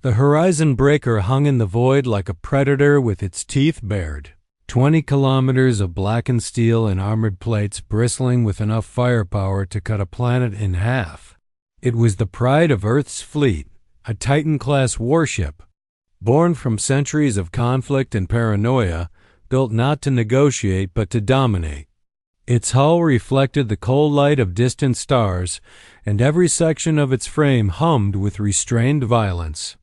The horizon breaker hung in the void like a predator with its teeth bared. 20 kilometers of blackened steel and armored plates bristling with enough firepower to cut a planet in half. It was the pride of Earth's fleet, a Titan-class warship, born from centuries of conflict and paranoia, built not to negotiate but to dominate. Its hull reflected the cold light of distant stars, and every section of its frame hummed with restrained violence.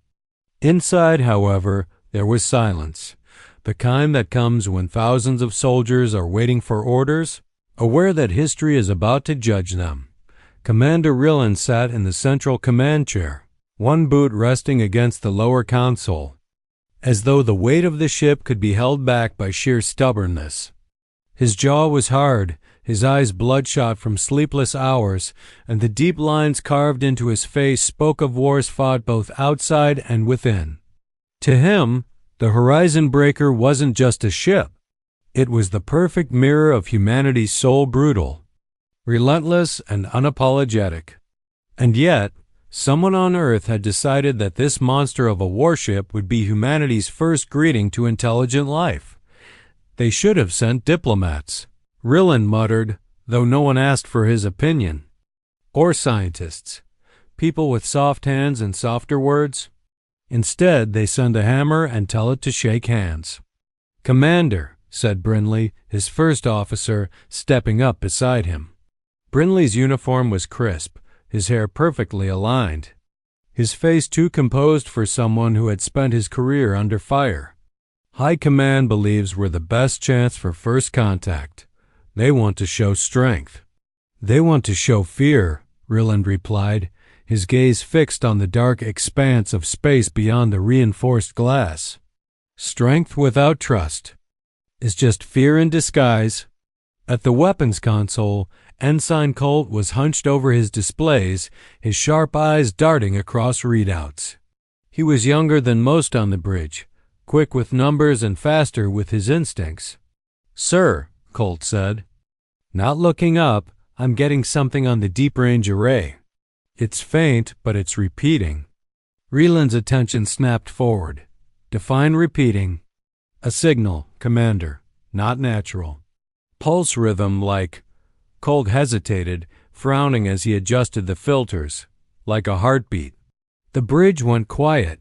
Inside, however, there was silence, the kind that comes when thousands of soldiers are waiting for orders, aware that history is about to judge them. Commander Ryland sat in the central command chair, one boot resting against the lower console, as though the weight of the ship could be held back by sheer stubbornness. His jaw was hard, his eyes bloodshot from sleepless hours, and the deep lines carved into his face spoke of wars fought both outside and within. To him, the horizon breaker wasn't just a ship. It was the perfect mirror of humanity's soul, brutal, relentless, and unapologetic. And yet, someone on Earth had decided that this monster of a warship would be humanity's first greeting to intelligent life. They should have sent diplomats, Ryland muttered, though no one asked for his opinion. Or scientists, people with soft hands and softer words. Instead, they send a hammer and tell it to shake hands. "Commander," said Brindley, his first officer, stepping up beside him. Brindley's uniform was crisp, his hair perfectly aligned, his face too composed for someone who had spent his career under fire. "High Command believes we're the best chance for first contact. They want to show strength." "They want to show fear," Ryland replied, his gaze fixed on the dark expanse of space beyond the reinforced glass. "Strength without trust is just fear in disguise." At the weapons console, Ensign Colt was hunched over his displays, his sharp eyes darting across readouts. He was younger than most on the bridge, quick with numbers and faster with his instincts. "Sir," Colt said, not looking up, "I'm getting something on the deep-range array. It's faint, but it's repeating." Ryland's attention snapped forward. "Define repeating." "A signal, Commander, not natural. Pulse rhythm like—" Colt hesitated, frowning as he adjusted the filters. "Like a heartbeat." The bridge went quiet.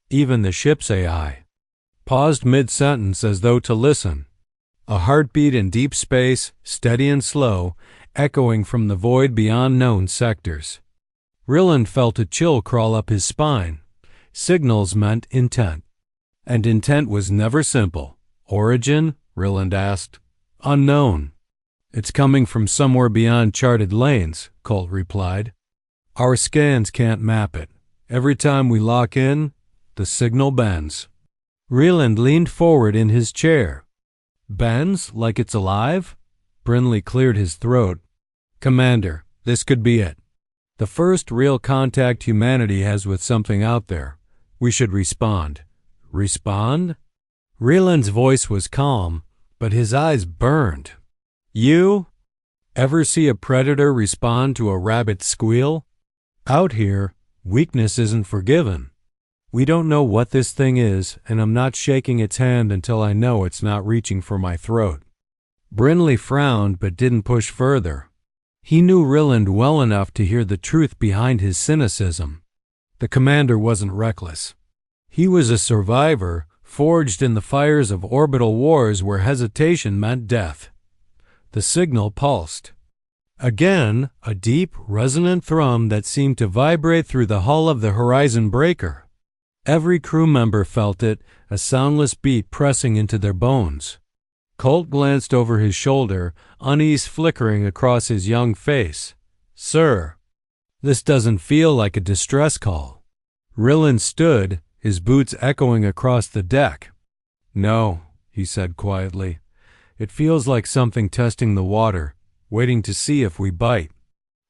Even the ship's AI paused mid-sentence as though to listen. A heartbeat in deep space, steady and slow, echoing from the void beyond known sectors. Ryland felt a chill crawl up his spine. Signals meant intent. And intent was never simple. "Origin?" Ryland asked. "Unknown." "It's coming from somewhere beyond charted lanes," Colt replied. "Our scans can't map it. Every time we lock in, the signal bends." Ryland leaned forward in his chair. "Bends like it's alive?" Brindley cleared his throat. "Commander, this could be it. The first real contact humanity has with something out there. We should respond." "Respond?" Ryland's voice was calm, but his eyes burned. "You ever see a predator respond to a rabbit's squeal? Out here, weakness isn't forgiven. We don't know what this thing is, and I'm not shaking its hand until I know it's not reaching for my throat." Brindley frowned but didn't push further. He knew Ryland well enough to hear the truth behind his cynicism. The commander wasn't reckless. He was a survivor, forged in the fires of orbital wars where hesitation meant death. The signal pulsed. Again, a deep, resonant thrum that seemed to vibrate through the hull of the horizon breaker. Every crew member felt it, a soundless beat pressing into their bones. Colt glanced over his shoulder, unease flickering across his young face. "Sir, this doesn't feel like a distress call." Ryland stood, his boots echoing across the deck. "No," he said quietly. "It feels like something testing the water, waiting to see if we bite."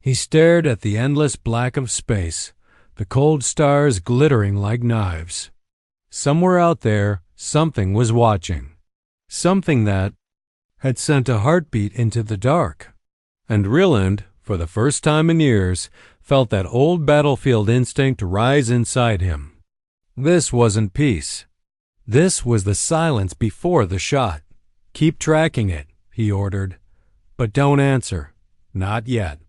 He stared at the endless black of space, the cold stars glittering like knives. Somewhere out there, something was watching. Something that had sent a heartbeat into the dark. And Ryland, for the first time in years, felt that old battlefield instinct rise inside him. This wasn't peace. This was the silence before the shot. "Keep tracking it," he ordered. "But don't answer. Not yet."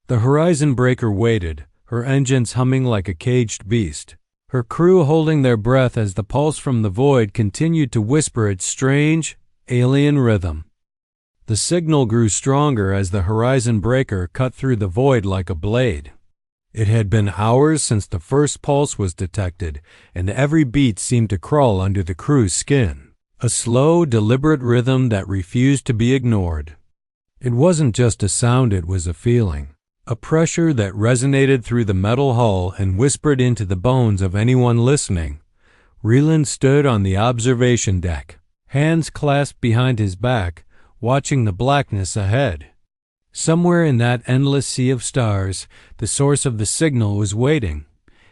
The horizon breaker waited, her engines humming like a caged beast, her crew holding their breath as the pulse from the void continued to whisper its strange, alien rhythm. The signal grew stronger as the horizon breaker cut through the void like a blade. It had been hours since the first pulse was detected, and every beat seemed to crawl under the crew's skin. A slow, deliberate rhythm that refused to be ignored. It wasn't just a sound, it was a feeling. A pressure that resonated through the metal hull and whispered into the bones of anyone listening. Ryland stood on the observation deck, hands clasped behind his back, watching the blackness ahead. Somewhere in that endless sea of stars, the source of the signal was waiting.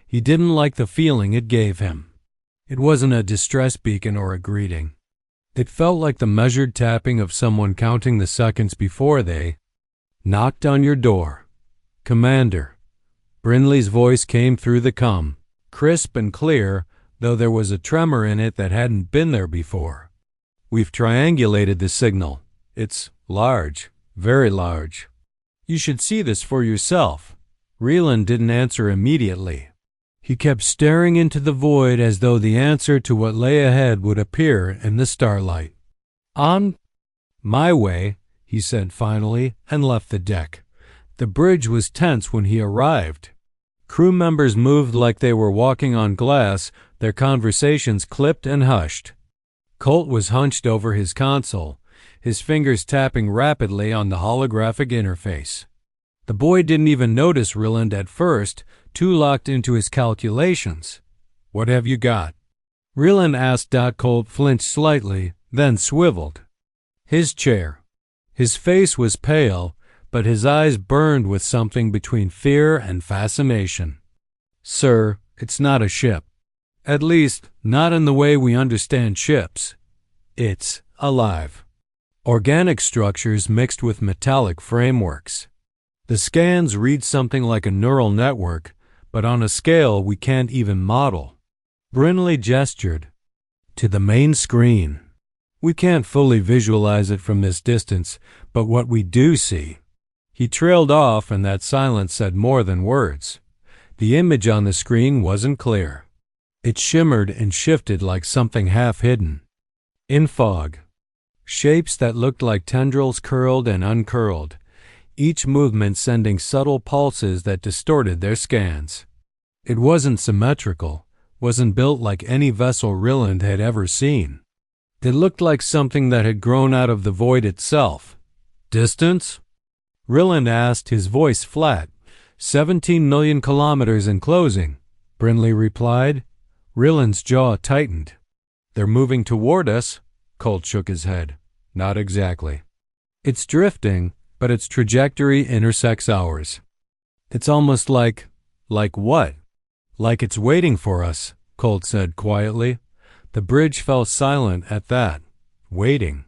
He didn't like the feeling it gave him. It wasn't a distress beacon or a greeting. It felt like the measured tapping of someone counting the seconds before they knocked on your door. "Commander." Brinley's voice came through the comm, crisp and clear, though there was a tremor in it that hadn't been there before. "We've triangulated the signal. It's large. Very large. You should see this for yourself." Ryland didn't answer immediately. He kept staring into the void as though the answer to what lay ahead would appear in the starlight. "On my way," he said finally, and left the deck. The bridge was tense when he arrived. Crew members moved like they were walking on glass, their conversations clipped and hushed. Colt was hunched over his console, his fingers tapping rapidly on the holographic interface. The boy didn't even notice Ryland at first, too locked into his calculations. "What have you got?" Ryland asked. Colt flinched slightly, then swiveled. His chair. His face was pale, but his eyes burned with something between fear and fascination. "Sir, it's not a ship. At least, not in the way we understand ships. It's alive. Organic structures mixed with metallic frameworks. The scans read something like a neural network, but on a scale we can't even model." Brinley gestured. "To the main screen. We can't fully visualize it from this distance, but what we do see." He trailed off, and that silence said more than words. The image on the screen wasn't clear. It shimmered and shifted like something half-hidden. In fog. Shapes that looked like tendrils curled and uncurled, each movement sending subtle pulses that distorted their scans. It wasn't symmetrical, wasn't built like any vessel Ryland had ever seen. It looked like something that had grown out of the void itself. "Distance?" Ryland asked, his voice flat. 17 million kilometers in closing," Brinley replied. Ryland's jaw tightened. "They're moving toward us." Colt shook his head. "Not exactly. It's drifting, but its trajectory intersects ours. It's almost like what?" "Like it's waiting for us," Colt said quietly. The bridge fell silent at that. Waiting.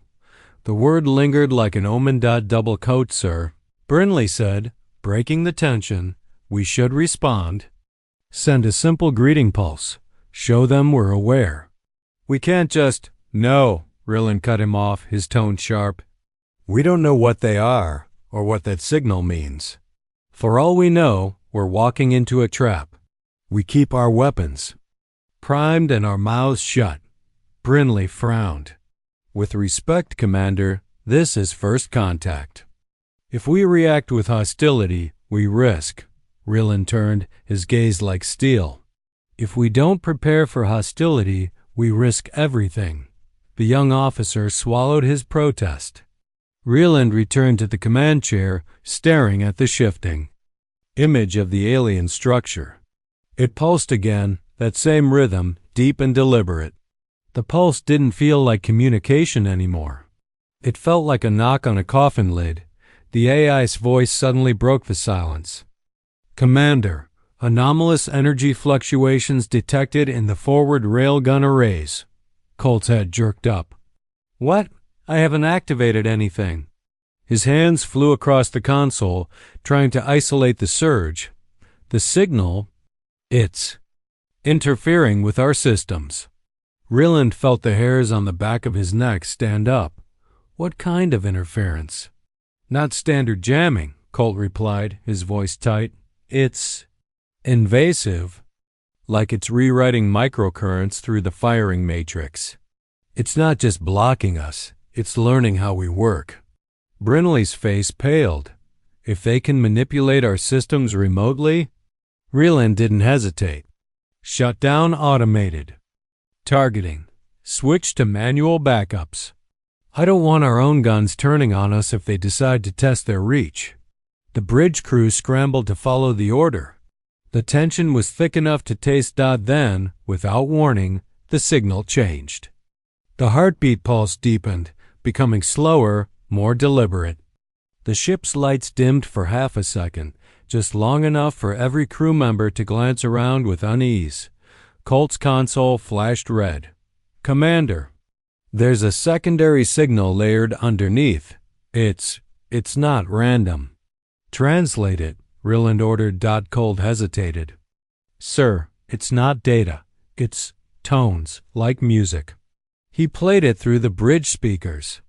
The word lingered like an omen. "Double coat, sir," Brinley said, breaking the tension. "We should respond. Send a simple greeting pulse. Show them we're aware. We can't just—" "No," Ryland cut him off, his tone sharp. "We don't know what they are, or what that signal means. For all we know, we're walking into a trap. We keep our weapons primed and our mouths shut." Brinley frowned. "With respect, Commander, this is first contact. If we react with hostility, we risk." Ryland turned, his gaze like steel. "If we don't prepare for hostility, we risk everything." The young officer swallowed his protest. Ryland returned to the command chair, staring at the shifting image of the alien structure. It pulsed again, that same rhythm, deep and deliberate. The pulse didn't feel like communication anymore. It felt like a knock on a coffin lid. The AI's voice suddenly broke the silence. "Commander, anomalous energy fluctuations detected in the forward railgun arrays." Colt's head jerked up. "What? I haven't activated anything." His hands flew across the console, trying to isolate the surge. "The signal, it's interfering with our systems. Ryland felt the hairs on the back of his neck stand up. What kind of interference? Not standard jamming, Colt replied, his voice tight. It's invasive, like it's rewriting microcurrents through the firing matrix. It's not just blocking us, it's learning how we work. Brinley's face paled. If they can manipulate our systems remotely? Ryland didn't hesitate. Shut down automated. Targeting. Switch to manual backups. I don't want our own guns turning on us if they decide to test their reach. The bridge crew scrambled to follow the order. The tension was thick enough to taste. Then, without warning, the signal changed. The heartbeat pulse deepened, becoming slower, more deliberate. The ship's lights dimmed for half a second, just long enough for every crew member to glance around with unease. Colt's console flashed red. Commander, there's a secondary signal layered underneath. It's not random. Translate it, Ryland ordered. Colt hesitated. Sir, it's not data. It's tones, like music. He played it through the bridge speakers.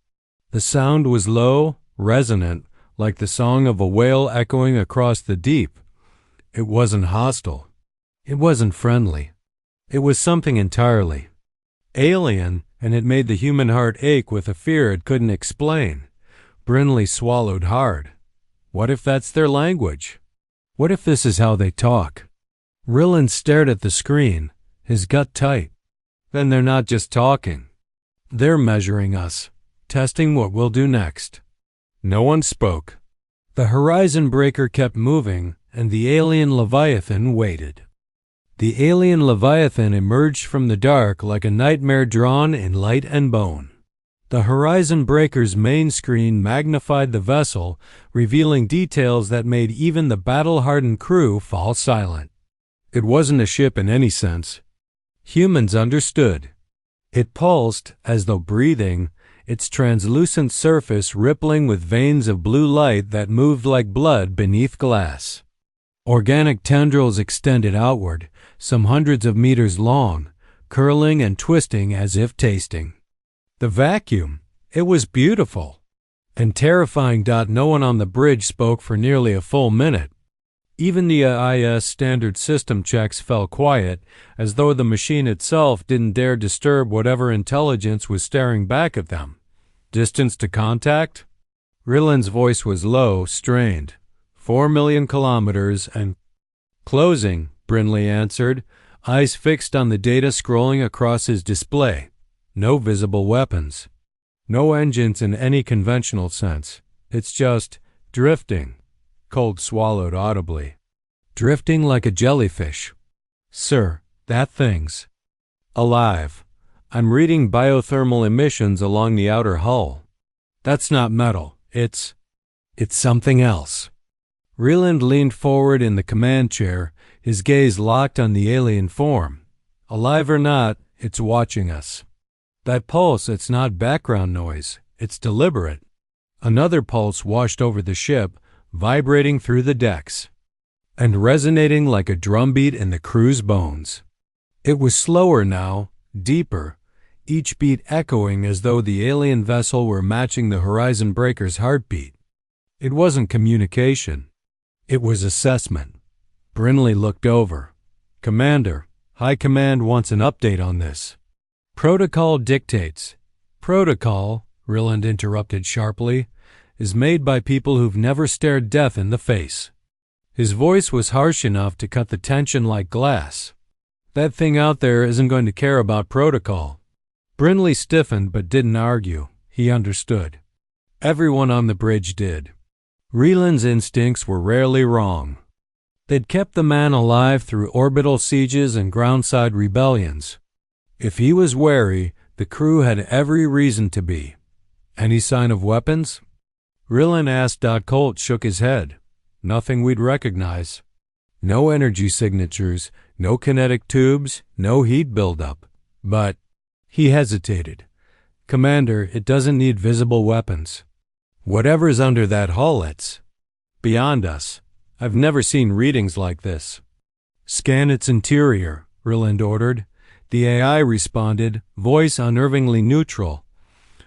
The sound was low, resonant, like the song of a whale echoing across the deep. It wasn't hostile. It wasn't friendly. It was something entirely alien, and it made the human heart ache with a fear it couldn't explain. Brinley swallowed hard. What if that's their language? What if this is how they talk? Ryland stared at the screen, his gut tight. Then they're not just talking. They're measuring us, testing what we'll do next. No one spoke. The horizon breaker kept moving, and the alien leviathan waited. The alien leviathan emerged from the dark like a nightmare drawn in light and bone. The horizon breaker's main screen magnified the vessel, revealing details that made even the battle-hardened crew fall silent. It wasn't a ship in any sense. Humans understood. It pulsed, as though breathing, its translucent surface rippling with veins of blue light that moved like blood beneath glass. Organic tendrils extended outward, some hundreds of meters long, curling and twisting as if tasting. The vacuum, it was beautiful and terrifying. No one on the bridge spoke for nearly a full minute. Even the IS standard system checks fell quiet, as though the machine itself didn't dare disturb whatever intelligence was staring back at them. Distance to contact? Ryland's voice was low, strained. 4 million kilometers and closing, Brinley answered, eyes fixed on the data scrolling across his display. No visible weapons. No engines in any conventional sense. It's just drifting. Colt swallowed audibly. Drifting like a jellyfish. Sir, that thing's alive. I'm reading biothermal emissions along the outer hull. That's not metal. It's something else. Ryland leaned forward in the command chair, his gaze locked on the alien form. Alive or not, it's watching us. That pulse, it's not background noise. It's deliberate. Another pulse washed over the ship, vibrating through the decks, and resonating like a drumbeat in the crew's bones. It was slower now, deeper, each beat echoing as though the alien vessel were matching the horizon breaker's heartbeat. It wasn't communication. It was assessment. Brinley looked over. Commander, High Command wants an update on this. Protocol dictates. Protocol, Ryland interrupted sharply, is made by people who've never stared death in the face. His voice was harsh enough to cut the tension like glass. That thing out there isn't going to care about protocol. Brinley stiffened but didn't argue. He understood. Everyone on the bridge did. Ryland's instincts were rarely wrong. They'd kept the man alive through orbital sieges and groundside rebellions. If he was wary, the crew had every reason to be. Any sign of weapons? Ryland asked. Colt shook his head. Nothing we'd recognize. No energy signatures, no kinetic tubes, no heat buildup. But he hesitated. Commander, it doesn't need visible weapons. Whatever's under that hull, it's beyond us. I've never seen readings like this. Scan its interior, Ryland ordered. The AI responded, voice unnervingly neutral.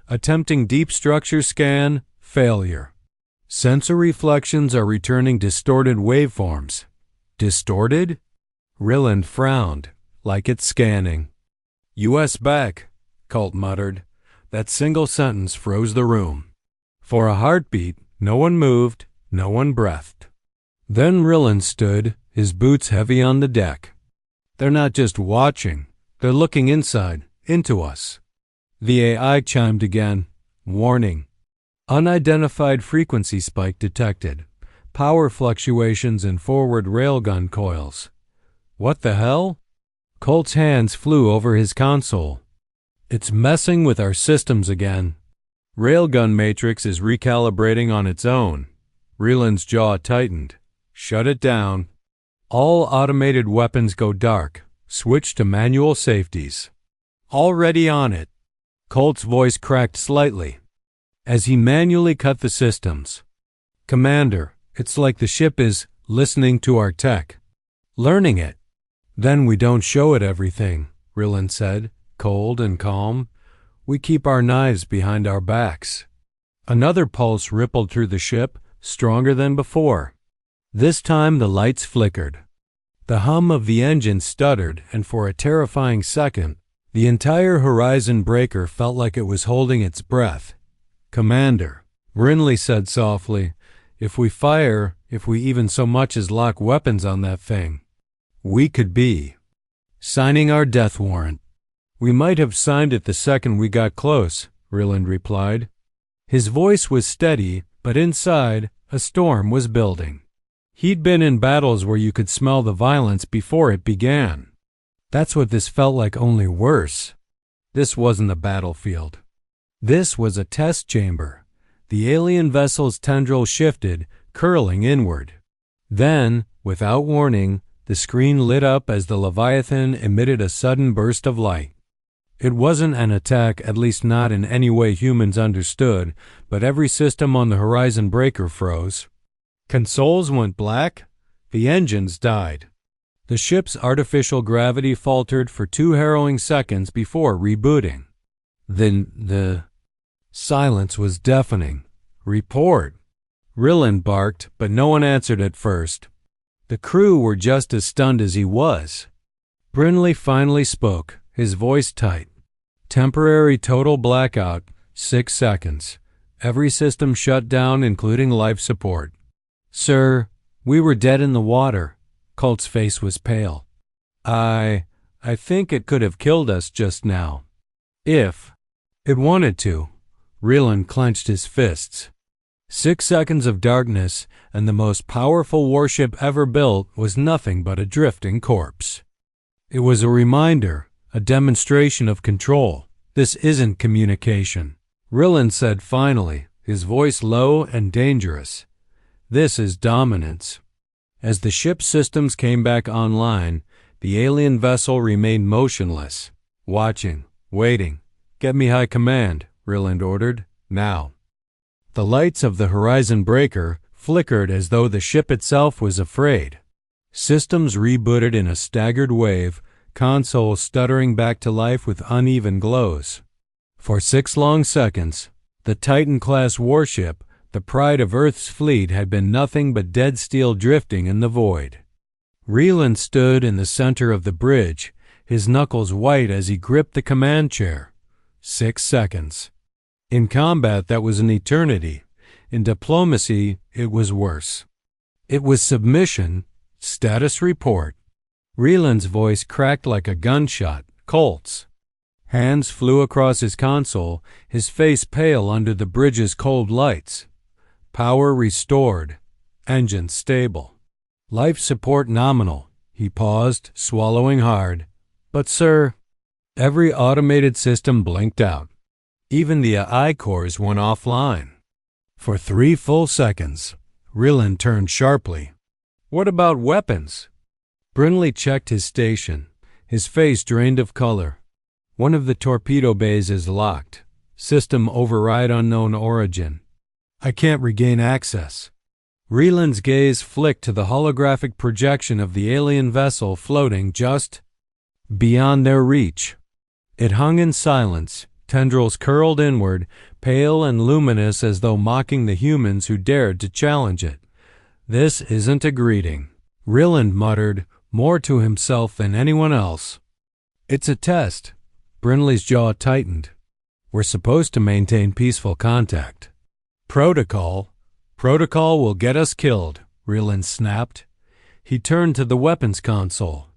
Attempting deep structure scan, failure. Sensor reflections are returning distorted waveforms. Distorted? Ryland frowned, like it's scanning. US back, Colt muttered. That single sentence froze the room. For a heartbeat, no one moved, no one breathed. Then Ryland stood, his boots heavy on the deck. They're not just watching, they're looking inside, into us. The AI chimed again. Warning. Unidentified frequency spike detected. Power fluctuations in forward railgun coils. What the hell? Colt's hands flew over his console. It's messing with our systems again. Railgun matrix is recalibrating on its own. Ryland's jaw tightened. Shut it down. All automated weapons go dark. Switch to manual safeties. Already on it. Colt's voice cracked slightly as he manually cut the systems. Commander, it's like the ship is listening to our tech. Learning it. Then we don't show it everything, Ryland said, cold and calm. We keep our knives behind our backs. Another pulse rippled through the ship, stronger than before. This time the lights flickered. The hum of the engine stuttered, and for a terrifying second, the entire horizon breaker felt like it was holding its breath. Commander, Brinley said softly, if we fire, if we even so much as lock weapons on that thing, we could be signing our death warrant. We might have signed it the second we got close, Ryland replied. His voice was steady, but inside, a storm was building. He'd been in battles where you could smell the violence before it began. That's what this felt like, only worse. This wasn't a battlefield. This was a test chamber. The alien vessel's tendril shifted, curling inward. Then, without warning, the screen lit up as the leviathan emitted a sudden burst of light. It wasn't an attack, at least not in any way humans understood, but every system on the horizon breaker froze. Consoles went black. The engines died. The ship's artificial gravity faltered for 2 harrowing seconds before rebooting. Then the silence was deafening. Report. Ryland barked, but no one answered at first. The crew were just as stunned as he was. Brinley finally spoke, his voice tight. Temporary total blackout, 6 seconds. Every system shut down, including life support. Sir, we were dead in the water. Colt's face was pale. I think it could have killed us just now. If it wanted to. Ryland clenched his fists. 6 seconds of darkness, and the most powerful warship ever built was nothing but a drifting corpse. It was a reminder, a demonstration of control. This isn't communication, Ryland said finally, his voice low and dangerous. This is dominance. As the ship's systems came back online, the alien vessel remained motionless, watching, waiting. Get me high command, Ryland ordered. Now. The lights of the horizon breaker flickered as though the ship itself was afraid. Systems rebooted in a staggered wave, consoles stuttering back to life with uneven glows. For 6 long seconds, the Titan-class warship, the pride of Earth's fleet, had been nothing but dead steel drifting in the void. Ryland stood in the center of the bridge, his knuckles white as he gripped the command chair. 6 seconds. In combat, that was an eternity. In diplomacy, it was worse. It was submission. Status report. Ryland's voice cracked like a gunshot. Colt's. Hands flew across his console, his face pale under the bridge's cold lights. Power restored. Engine stable. Life support nominal. He paused, swallowing hard. But, sir, every automated system blinked out. Even the AI cores went offline. For 3 full seconds, Ryland turned sharply. What about weapons? Brinley checked his station, his face drained of color. One of the torpedo bays is locked. System override unknown origin. I can't regain access. Ryland's gaze flicked to the holographic projection of the alien vessel floating just beyond their reach. It hung in silence, tendrils curled inward, pale and luminous as though mocking the humans who dared to challenge it. "This isn't a greeting," Ryland muttered, more to himself than anyone else. "It's a test." Brinley's jaw tightened. "We're supposed to maintain peaceful contact." "Protocol? Protocol will get us killed," Ryland snapped. He turned to the weapons console.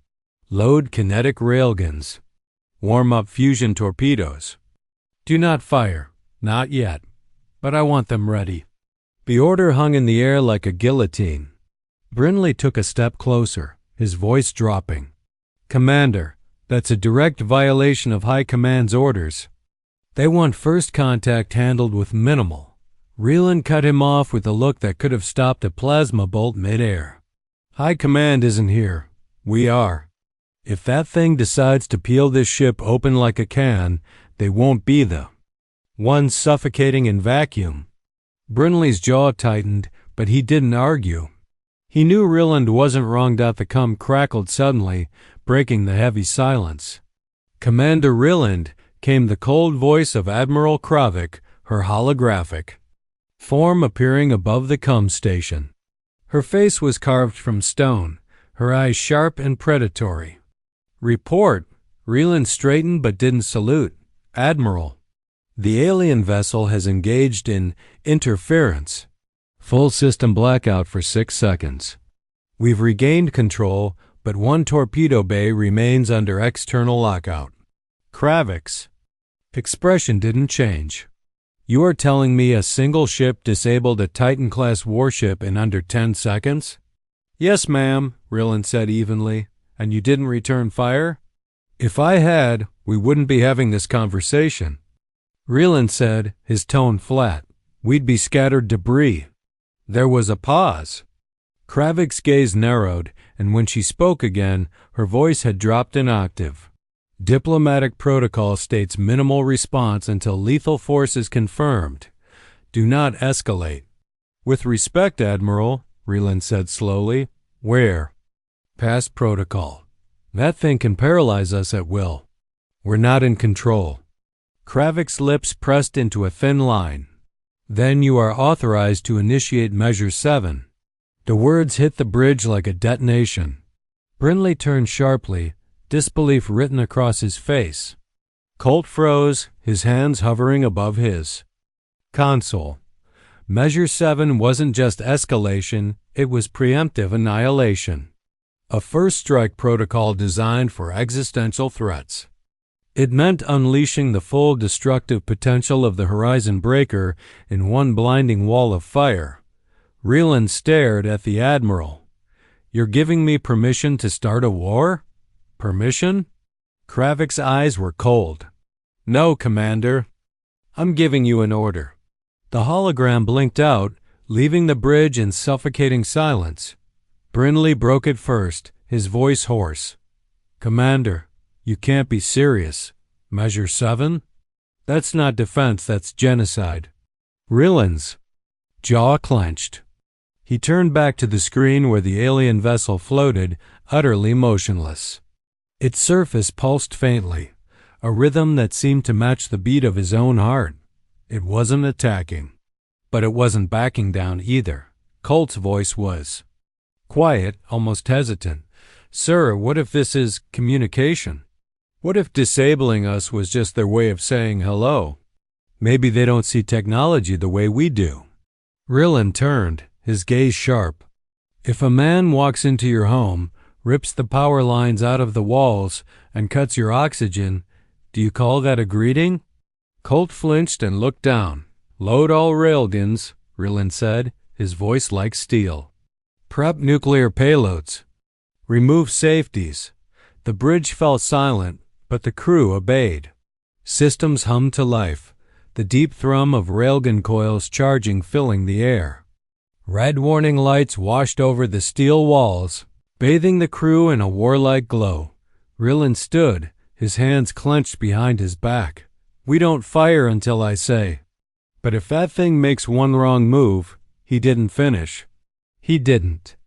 "Load kinetic railguns. Warm up fusion torpedoes. Do not fire. Not yet. But I want them ready." The order hung in the air like a guillotine. Brinley took a step closer, his voice dropping. "Commander, that's a direct violation of High Command's orders. They want first contact handled with minimal." Ryland cut him off with a look that could have stopped a plasma bolt midair. "High Command isn't here. We are. If that thing decides to peel this ship open like a can, they won't be the ones suffocating in vacuum." Brinley's jaw tightened, but he didn't argue. He knew Ryland wasn't wrong. The cum crackled suddenly, breaking the heavy silence. "Commander Ryland," came the cold voice of Admiral Kravik, her holographic form appearing above the cum station. Her face was carved from stone, her eyes sharp and predatory. "Report." Ryland straightened but didn't salute. "Admiral, the alien vessel has engaged in interference. Full system blackout for 6 seconds. We've regained control, but one torpedo bay remains under external lockout." Kravik's expression didn't change. "You are telling me a single ship disabled a Titan-class warship in under 10 seconds? "Yes, ma'am," Ryland said evenly. "And you didn't return fire?" "If I had, we wouldn't be having this conversation," Ryland said, his tone flat. "We'd be scattered debris." There was a pause. Kravik's gaze narrowed, and when she spoke again, her voice had dropped an octave. "Diplomatic protocol states minimal response until lethal force is confirmed. Do not escalate." "With respect, Admiral," Ryland said slowly. "Where?" "Past protocol. That thing can paralyze us at will. We're not in control." Kravik's lips pressed into a thin line. "Then you are authorized to initiate Measure 7. The words hit the bridge like a detonation. Brinley turned sharply, disbelief written across his face. Colt froze, his hands hovering above his console. Measure 7 wasn't just escalation, it was preemptive annihilation. A first strike protocol designed for existential threats. It meant unleashing the full destructive potential of the Horizon Breaker in one blinding wall of fire. Ryland stared at the Admiral. "You're giving me permission to start a war?" "Permission?" Kravik's eyes were cold. "No, Commander. I'm giving you an order." The hologram blinked out, leaving the bridge in suffocating silence. Brinley broke it first, his voice hoarse. "Commander, you can't be serious. Measure 7? That's not defense, that's genocide." Ryland's jaw clenched. He turned back to the screen where the alien vessel floated, utterly motionless. Its surface pulsed faintly, a rhythm that seemed to match the beat of his own heart. It wasn't attacking, but it wasn't backing down either. Colt's voice was quiet, almost hesitant. "Sir, what if this is communication? What if disabling us was just their way of saying hello? Maybe they don't see technology the way we do." Ryland turned, his gaze sharp. "If a man walks into your home, rips the power lines out of the walls, and cuts your oxygen, do you call that a greeting?" Colt flinched and looked down. "Load all railguns," Ryland said, his voice like steel. "Prep nuclear payloads. Remove safeties." The bridge fell silent, but the crew obeyed. Systems hummed to life, the deep thrum of railgun coils charging filling the air. Red warning lights washed over the steel walls, bathing the crew in a warlike glow. Ryland stood, his hands clenched behind his back. "We don't fire until I say." But if that thing makes one wrong move, he didn't finish. He didn't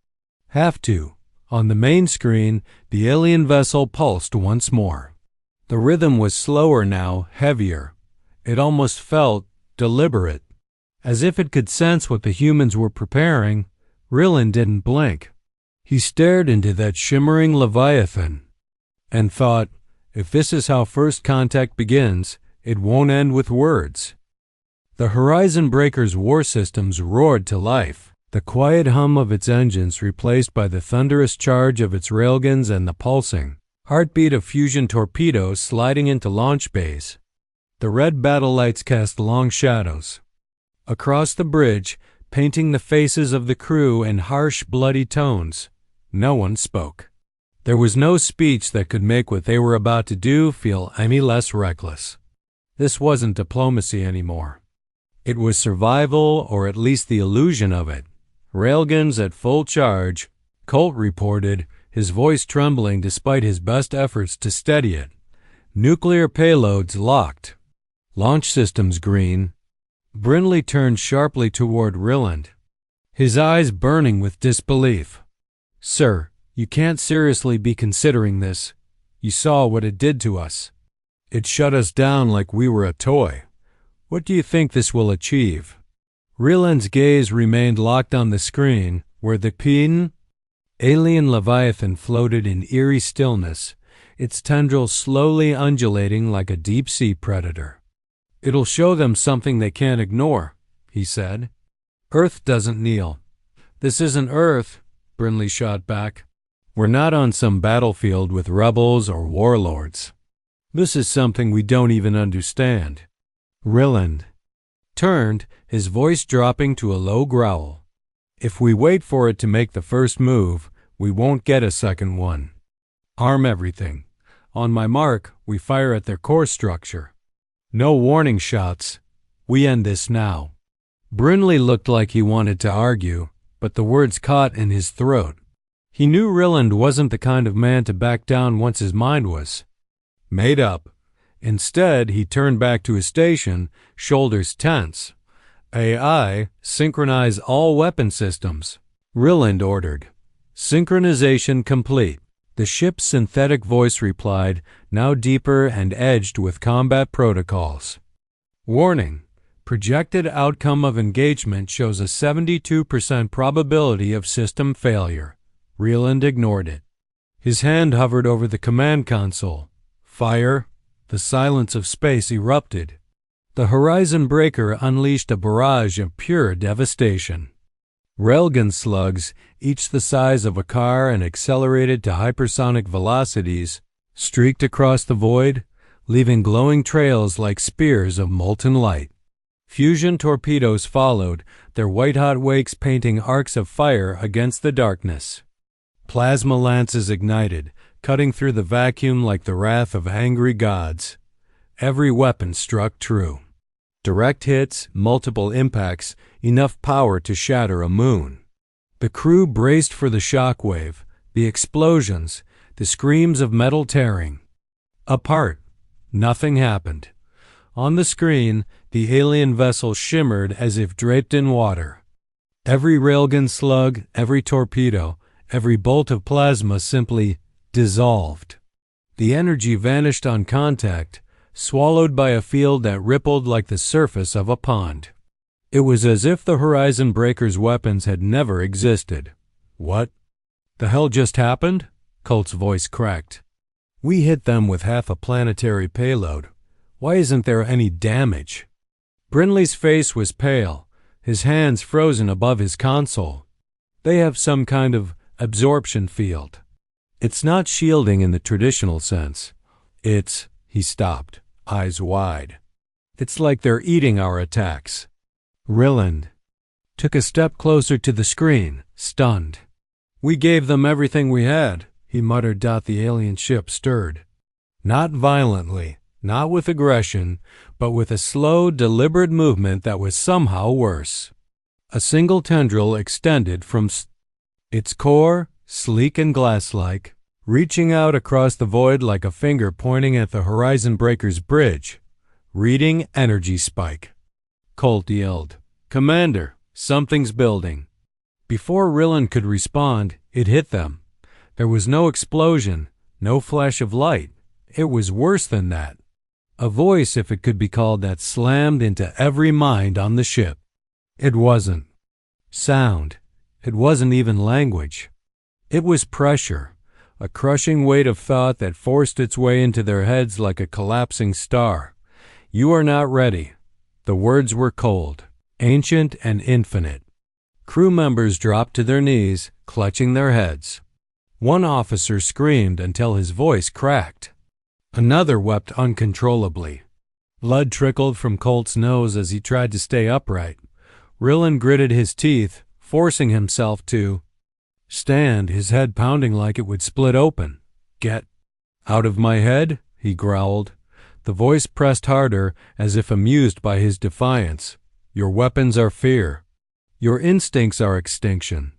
have to. On the main screen, the alien vessel pulsed once more. The rhythm was slower now, heavier. It almost felt deliberate. As if it could sense what the humans were preparing, Ryland didn't blink. He stared into that shimmering leviathan and thought, if this is how first contact begins, it won't end with words. The Horizon Breaker's war systems roared to life, the quiet hum of its engines replaced by the thunderous charge of its railguns and the pulsing heartbeat of fusion torpedoes sliding into launch bays. The red battle lights cast long shadows across the bridge, painting the faces of the crew in harsh, bloody tones. No one spoke. There was no speech that could make what they were about to do feel any less reckless. This wasn't diplomacy anymore. It was survival, or at least the illusion of it. Railguns at full charge, Colt reported, his voice trembling despite his best efforts to steady it. Nuclear payloads locked. Launch systems green. Brindley turned sharply toward Ryland, his eyes burning with disbelief. Sir, you can't seriously be considering this. You saw what it did to us. It shut us down like we were a toy. What do you think this will achieve? Ryland's gaze remained locked on the screen, where the alien leviathan floated in eerie stillness, its tendrils slowly undulating like a deep-sea predator. It'll show them something they can't ignore, he said. Earth doesn't kneel. This isn't Earth, Brindley shot back. We're not on some battlefield with rebels or warlords. This is something we don't even understand. Ryland turned, his voice dropping to a low growl. If we wait for it to make the first move, we won't get a second one. Arm everything. On my mark, we fire at their core structure. No warning shots. We end this now. Brindley looked like he wanted to argue, but the words caught in his throat. He knew Ryland wasn't the kind of man to back down once his mind was made up. Instead, he turned back to his station, shoulders tense. AI, synchronize all weapon systems, Ryland ordered. Synchronization complete. The ship's synthetic voice replied, now deeper and edged with combat protocols. Warning. Projected outcome of engagement shows a 72% probability of system failure. Ryland ignored it. His hand hovered over the command console. Fire. The silence of space erupted. The Horizon Breaker unleashed a barrage of pure devastation. Railgun slugs, each the size of a car and accelerated to hypersonic velocities, streaked across the void, leaving glowing trails like spears of molten light. Fusion torpedoes followed, their white-hot wakes painting arcs of fire against the darkness. Plasma lances ignited, cutting through the vacuum like the wrath of angry gods. Every weapon struck true. Direct hits, multiple impacts, enough power to shatter a moon. The crew braced for the shockwave, the explosions, the screams of metal tearing. Apart. Nothing happened. On the screen, the alien vessel shimmered as if draped in water. Every railgun slug, every torpedo, every bolt of plasma simply dissolved. The energy vanished on contact, swallowed by a field that rippled like the surface of a pond. It was as if the Horizon Breaker's weapons had never existed. What the hell just happened? Colt's voice cracked. We hit them with half a planetary payload. Why isn't there any damage? Brindley's face was pale, his hands frozen above his console. They have some kind of absorption field. It's not shielding in the traditional sense. He stopped, eyes wide. It's like they're eating our attacks. Ryland took a step closer to the screen, stunned. We gave them everything we had, he muttered. The alien ship stirred. Not violently, not with aggression, but with a slow, deliberate movement that was somehow worse. A single tendril extended from its core, sleek and glass-like, reaching out across the void like a finger pointing at the Horizon Breaker's bridge. Reading energy spike. Colt yelled, "Commander, something's building." Before Ryland could respond, it hit them. There was no explosion, no flash of light. It was worse than that. A voice, if it could be called that, slammed into every mind on the ship. It wasn't sound. It wasn't even language. It was pressure, a crushing weight of thought that forced its way into their heads like a collapsing star. You are not ready. The words were cold, ancient, and infinite. Crew members dropped to their knees, clutching their heads. One officer screamed until his voice cracked. Another wept uncontrollably. Blood trickled from Colt's nose as he tried to stay upright. Ryland gritted his teeth, forcing himself to stand, his head pounding like it would split open. "Get out of my head," he growled. The voice pressed harder, as if amused by his defiance. "Your weapons are fear. Your instincts are extinction."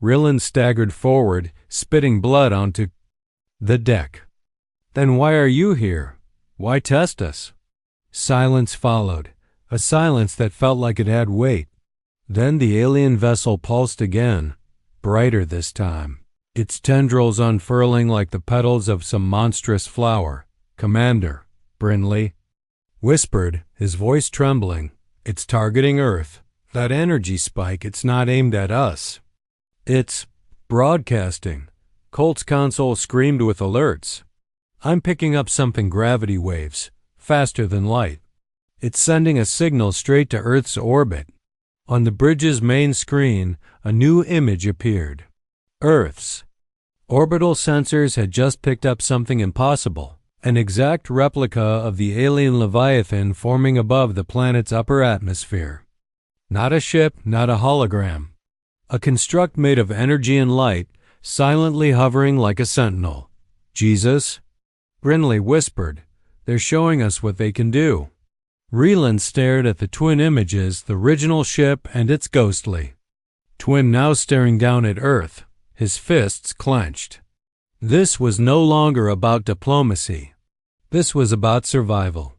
Ryland staggered forward, spitting blood onto the deck. "Then why are you here? Why test us?" Silence followed, a silence that felt like it had weight. Then the alien vessel pulsed again, brighter this time, its tendrils unfurling like the petals of some monstrous flower. "Commander," Brindley whispered, his voice trembling, "it's targeting Earth. That energy spike, it's not aimed at us. It's broadcasting." Colt's console screamed with alerts. "I'm picking up something gravity waves, faster than light. It's sending a signal straight to Earth's orbit." On the bridge's main screen, a new image appeared. Earth's orbital sensors had just picked up something impossible, an exact replica of the alien leviathan forming above the planet's upper atmosphere. Not a ship, not a hologram. A construct made of energy and light, silently hovering like a sentinel. "Jesus," Brindley whispered, "they're showing us what they can do." Ryland stared at the twin images, the original ship and its ghostly twin now staring down at Earth, his fists clenched. This was no longer about diplomacy. This was about survival.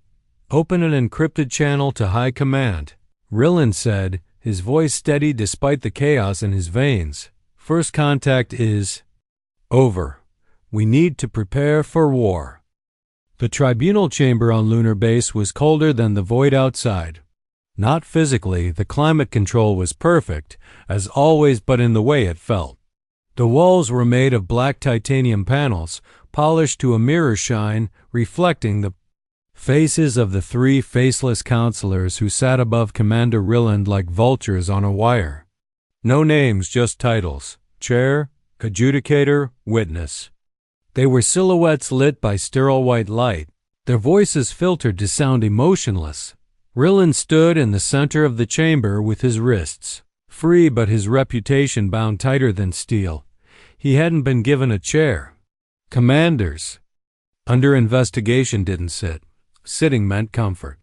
"Open an encrypted channel to High Command," Ryland said, his voice steady despite the chaos in his veins. "First contact is over. We need to prepare for war." The tribunal chamber on Lunar Base was colder than the void outside. Not physically, the climate control was perfect, as always, but in the way it felt. The walls were made of black titanium panels, polished to a mirror shine, reflecting the faces of the three faceless counselors who sat above Commander Ryland like vultures on a wire. No names, just titles: chair, adjudicator, witness. They were silhouettes lit by sterile white light, their voices filtered to sound emotionless. Ryland stood in the center of the chamber with his wrists free, but his reputation bound tighter than steel. He hadn't been given a chair. Commanders under investigation didn't sit. Sitting meant comfort.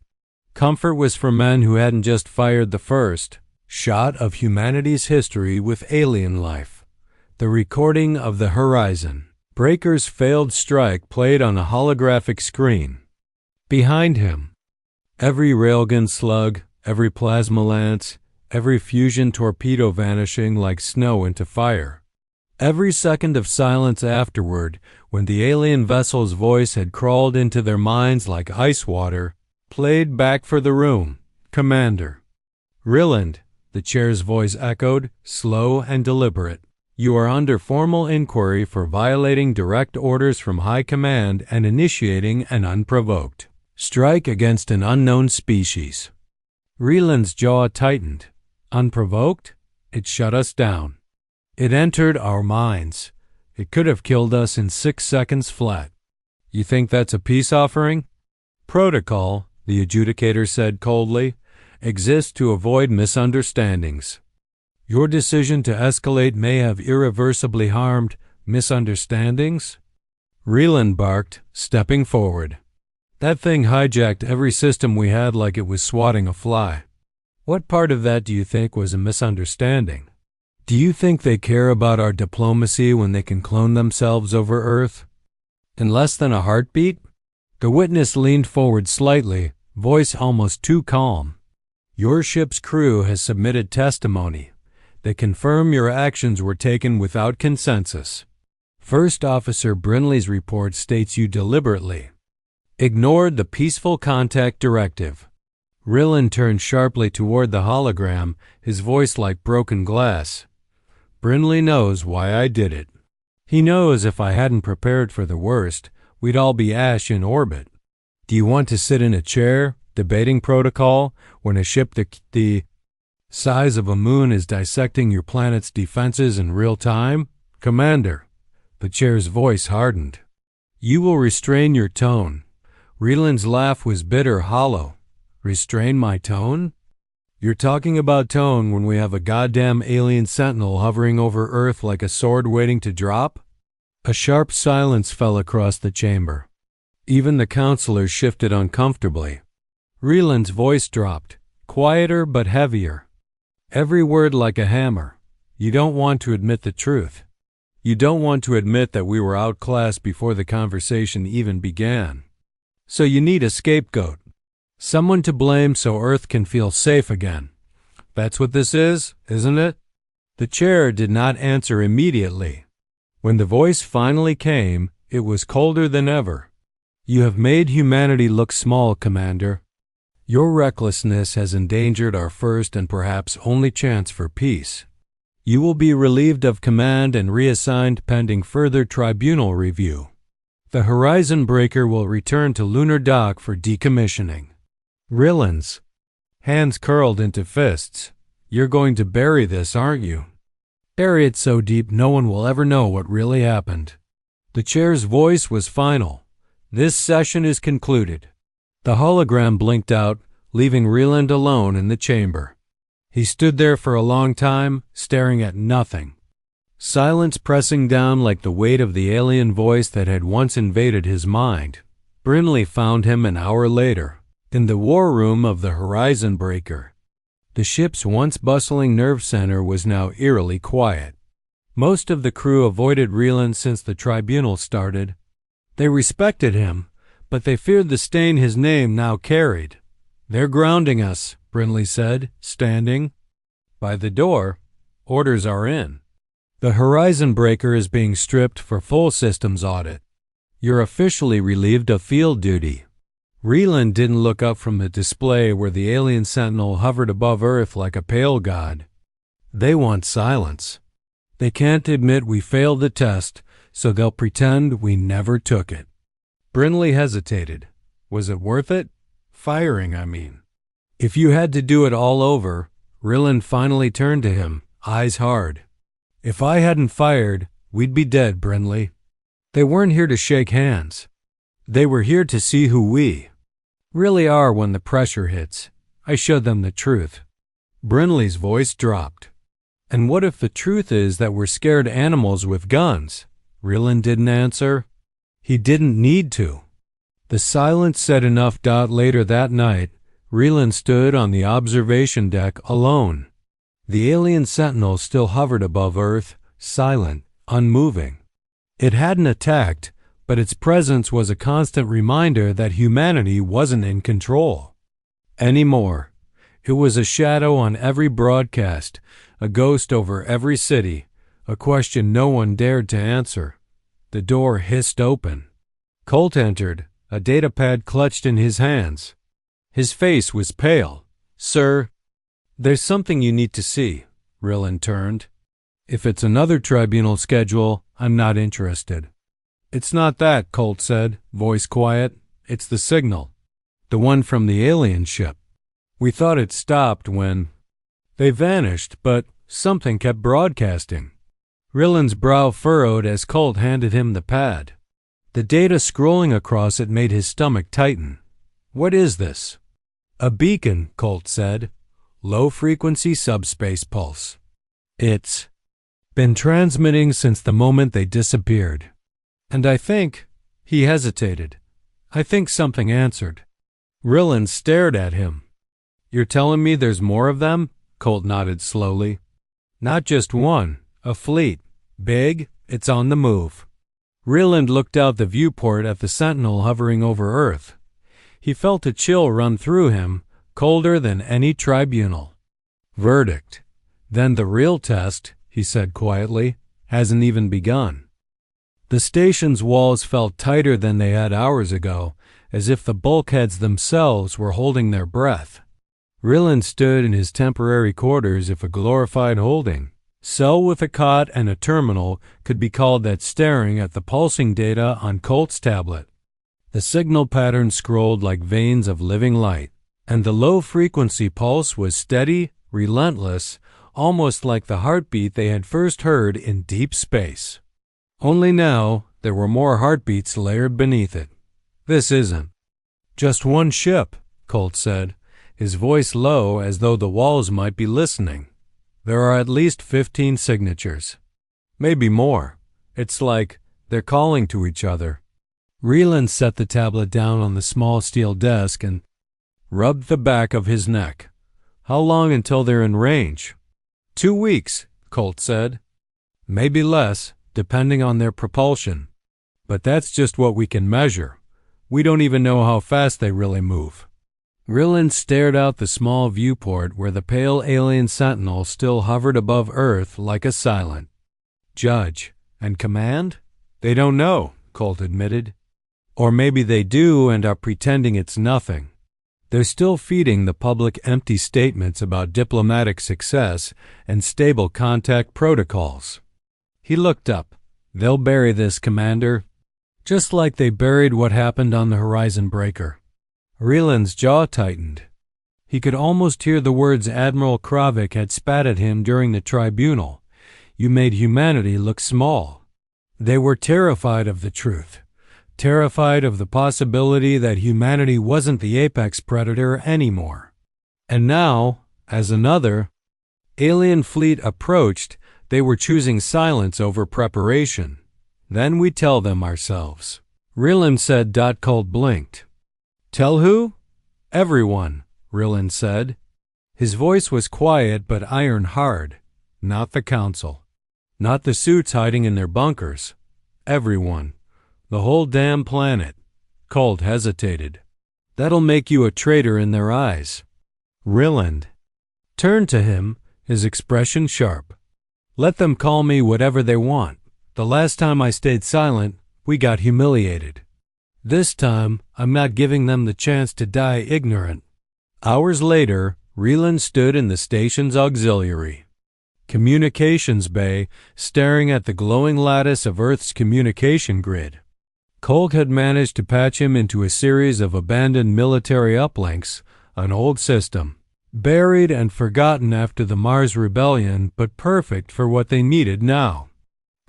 Comfort was for men who hadn't just fired the first shot of humanity's history with alien life. The recording of the horizon. Breaker's failed strike played on a holographic screen. Behind him, every railgun slug, every plasma lance, every fusion torpedo vanishing like snow into fire. Every second of silence afterward, when the alien vessel's voice had crawled into their minds like ice water, played back for the room. "Commander." "Ryland," the chair's voice echoed, slow and deliberate. "You are under formal inquiry for violating direct orders from High Command and initiating an unprovoked strike against an unknown species." Ryland's jaw tightened. Unprovoked? It shut us down. It entered our minds. It could have killed us in 6 seconds flat. "You think that's a peace offering?" "Protocol," the adjudicator said coldly, "exists to avoid misunderstandings. Your decision to escalate may have irreversibly harmed misunderstandings." Ryland barked, stepping forward. "That thing hijacked every system we had like it was swatting a fly. What part of that do you think was a misunderstanding? Do you think they care about our diplomacy when they can clone themselves over Earth? In less than a heartbeat?" The witness leaned forward slightly, voice almost too calm. "Your ship's crew has submitted testimony. They confirm your actions were taken without consensus. First Officer Brinley's report states you deliberately ignored the peaceful contact directive. Ryland turned sharply toward the hologram, his voice like broken glass. Brinley knows why I did it. He knows if I hadn't prepared for the worst, we'd all be ash in orbit. Do you want to sit in a chair, debating protocol, when a ship the size of a moon is dissecting your planet's defenses in real time? Commander, the chair's voice hardened. You will restrain your tone. Ryland's laugh was bitter, hollow. Restrain my tone? You're talking about tone when we have a goddamn alien sentinel hovering over Earth like a sword waiting to drop? A sharp silence fell across the chamber. Even the counselors shifted uncomfortably. Ryland's voice dropped, quieter but heavier. Every word like a hammer. You don't want to admit the truth. You don't want to admit that we were outclassed before the conversation even began. So you need a scapegoat. Someone to blame so Earth can feel safe again. That's what this is, isn't it? The chair did not answer immediately. When the voice finally came, it was colder than ever. You have made humanity look small, Commander. Your recklessness has endangered our first and perhaps only chance for peace. You will be relieved of command and reassigned pending further tribunal review. The Horizon Breaker will return to Lunar Dock for decommissioning. Ryland's hands curled into fists. You're going to bury this, aren't you? Bury it so deep no one will ever know what really happened. The chair's voice was final. This session is concluded. The hologram blinked out, leaving Ryland alone in the chamber. He stood there for a long time, staring at nothing. Silence pressing down like the weight of the alien voice that had once invaded his mind. Brinley found him an hour later, in the war room of the Horizon Breaker. The ship's once bustling nerve center was now eerily quiet. Most of the crew avoided Ryland since the tribunal started. They respected him, but they feared the stain his name now carried. They're grounding us, Brinley said, standing. By the door, orders are in. The Horizon Breaker is being stripped for full systems audit. You're officially relieved of field duty. Ryland didn't look up from the display where the alien sentinel hovered above Earth like a pale god. They want silence. They can't admit we failed the test, so they'll pretend we never took it. Brinley hesitated. Was it worth it? Firing, I mean. If you had to do it all over, Ryland finally turned to him, eyes hard. If I hadn't fired, we'd be dead, Brinley. They weren't here to shake hands. They were here to see who we really are when the pressure hits. I showed them the truth. Brinley's voice dropped. And what if the truth is that we're scared animals with guns? Ryland didn't answer. He didn't need to. The silence said enough. Later that night, Ryland stood on the observation deck alone. The alien sentinel still hovered above Earth, silent, unmoving. It hadn't attacked, but its presence was a constant reminder that humanity wasn't in control anymore. It was a shadow on every broadcast, a ghost over every city, a question no one dared to answer. The door hissed open. Colt entered, a datapad clutched in his hands. His face was pale. Sir, there's something you need to see. Ryland turned. If it's another tribunal schedule, I'm not interested. It's not that, Colt said, voice quiet. It's the signal. The one from the alien ship. We thought it stopped when they vanished, but something kept broadcasting. Ryland's brow furrowed as Colt handed him the pad. The data scrolling across it made his stomach tighten. What is this? A beacon, Colt said. Low-frequency subspace pulse. It's been transmitting since the moment they disappeared. And I think, he hesitated, I think something answered. Ryland stared at him. You're telling me there's more of them? Colt nodded slowly. Not just one, a fleet. Big, it's on the move. Ryland looked out the viewport at the sentinel hovering over Earth. He felt a chill run through him, colder than any tribunal. Verdict. Then the real test, he said quietly, hasn't even begun. The station's walls felt tighter than they had hours ago, as if the bulkheads themselves were holding their breath. Ryland stood in his temporary quarters if a glorified holding cell with a cot and a terminal could be called that, staring at the pulsing data on Colt's tablet. The signal pattern scrolled like veins of living light, and the low-frequency pulse was steady, relentless, almost like the heartbeat they had first heard in deep space. Only now there were more heartbeats layered beneath it. "This isn't just one ship," Colt said, his voice low as though the walls might be listening. "There are at least 15 signatures. Maybe more. It's like they're calling to each other." Ryland set the tablet down on the small steel desk and rubbed the back of his neck. "How long until they're in range?" 2 weeks, Colt said. "Maybe less, depending on their propulsion. But that's just what we can measure. We don't even know how fast they really move." Ryland stared out the small viewport where the pale alien sentinel still hovered above Earth like a silent judge. "And command? They don't know," Colt admitted. "Or maybe they do and are pretending it's nothing. They're still feeding the public empty statements about diplomatic success and stable contact protocols." He looked up. "They'll bury this, Commander. Just like they buried what happened on the Horizon Breaker." Ryland's jaw tightened. He could almost hear the words Admiral Kravik had spat at him during the tribunal. "You made humanity look small." They were terrified of the truth, terrified of the possibility that humanity wasn't the apex predator anymore. And now, as another alien fleet approached, they were choosing silence over preparation. "Then we tell them ourselves," Ryland said. Colt blinked. "Tell who?" "Everyone," Ryland said. His voice was quiet but iron hard. "Not the Council. Not the suits hiding in their bunkers. Everyone. The whole damn planet." Colt hesitated. "That'll make you a traitor in their eyes." Ryland turned to him, his expression sharp. "Let them call me whatever they want. The last time I stayed silent, we got humiliated. This time, I'm not giving them the chance to die ignorant." Hours later, Ryland stood in the station's auxiliary communications bay, staring at the glowing lattice of Earth's communication grid. Colt had managed to patch him into a series of abandoned military uplinks, an old system, buried and forgotten after the Mars Rebellion, but perfect for what they needed now.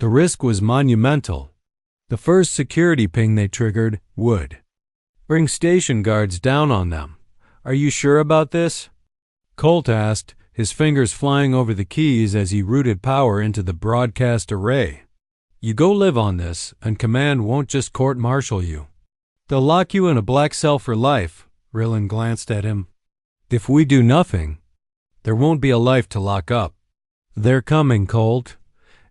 The risk was monumental. The first security ping they triggered would bring station guards down on them. "Are you sure about this?" Colt asked, his fingers flying over the keys as he routed power into the broadcast array. "You go live on this, and Command won't just court-martial you. They'll lock you in a black cell for life." Ryland glanced at him. "If we do nothing, there won't be a life to lock up." "They're coming, Colt.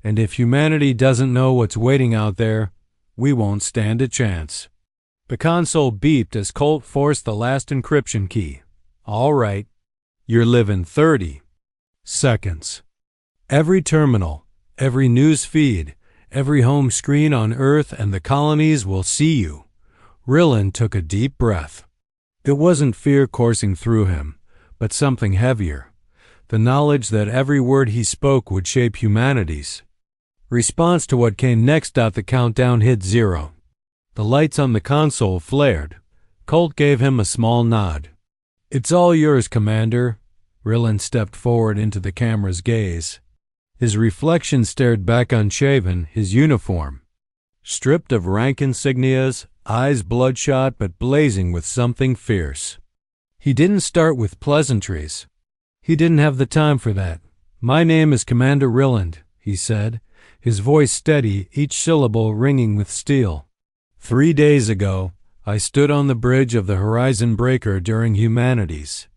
And if humanity doesn't know what's waiting out there, we won't stand a chance." The console beeped as Colt forced the last encryption key. "All right. You're living 30 seconds. Every terminal, every news feed, every home screen on Earth and the colonies will see you." Ryland took a deep breath. It wasn't fear coursing through him, but something heavier. The knowledge that every word he spoke would shape humanity's response to what came next. The countdown hit 0. The lights on the console flared. Colt gave him a small nod. "It's all yours, Commander." Ryland stepped forward into the camera's gaze. His reflection stared back unshaven, his uniform stripped of rank insignias, eyes bloodshot but blazing with something fierce. He didn't start with pleasantries. He didn't have the time for that. "My name is Commander Ryland," he said, his voice steady, each syllable ringing with steel. 3 days ago, I stood on the bridge of the Horizon Breaker during humanity's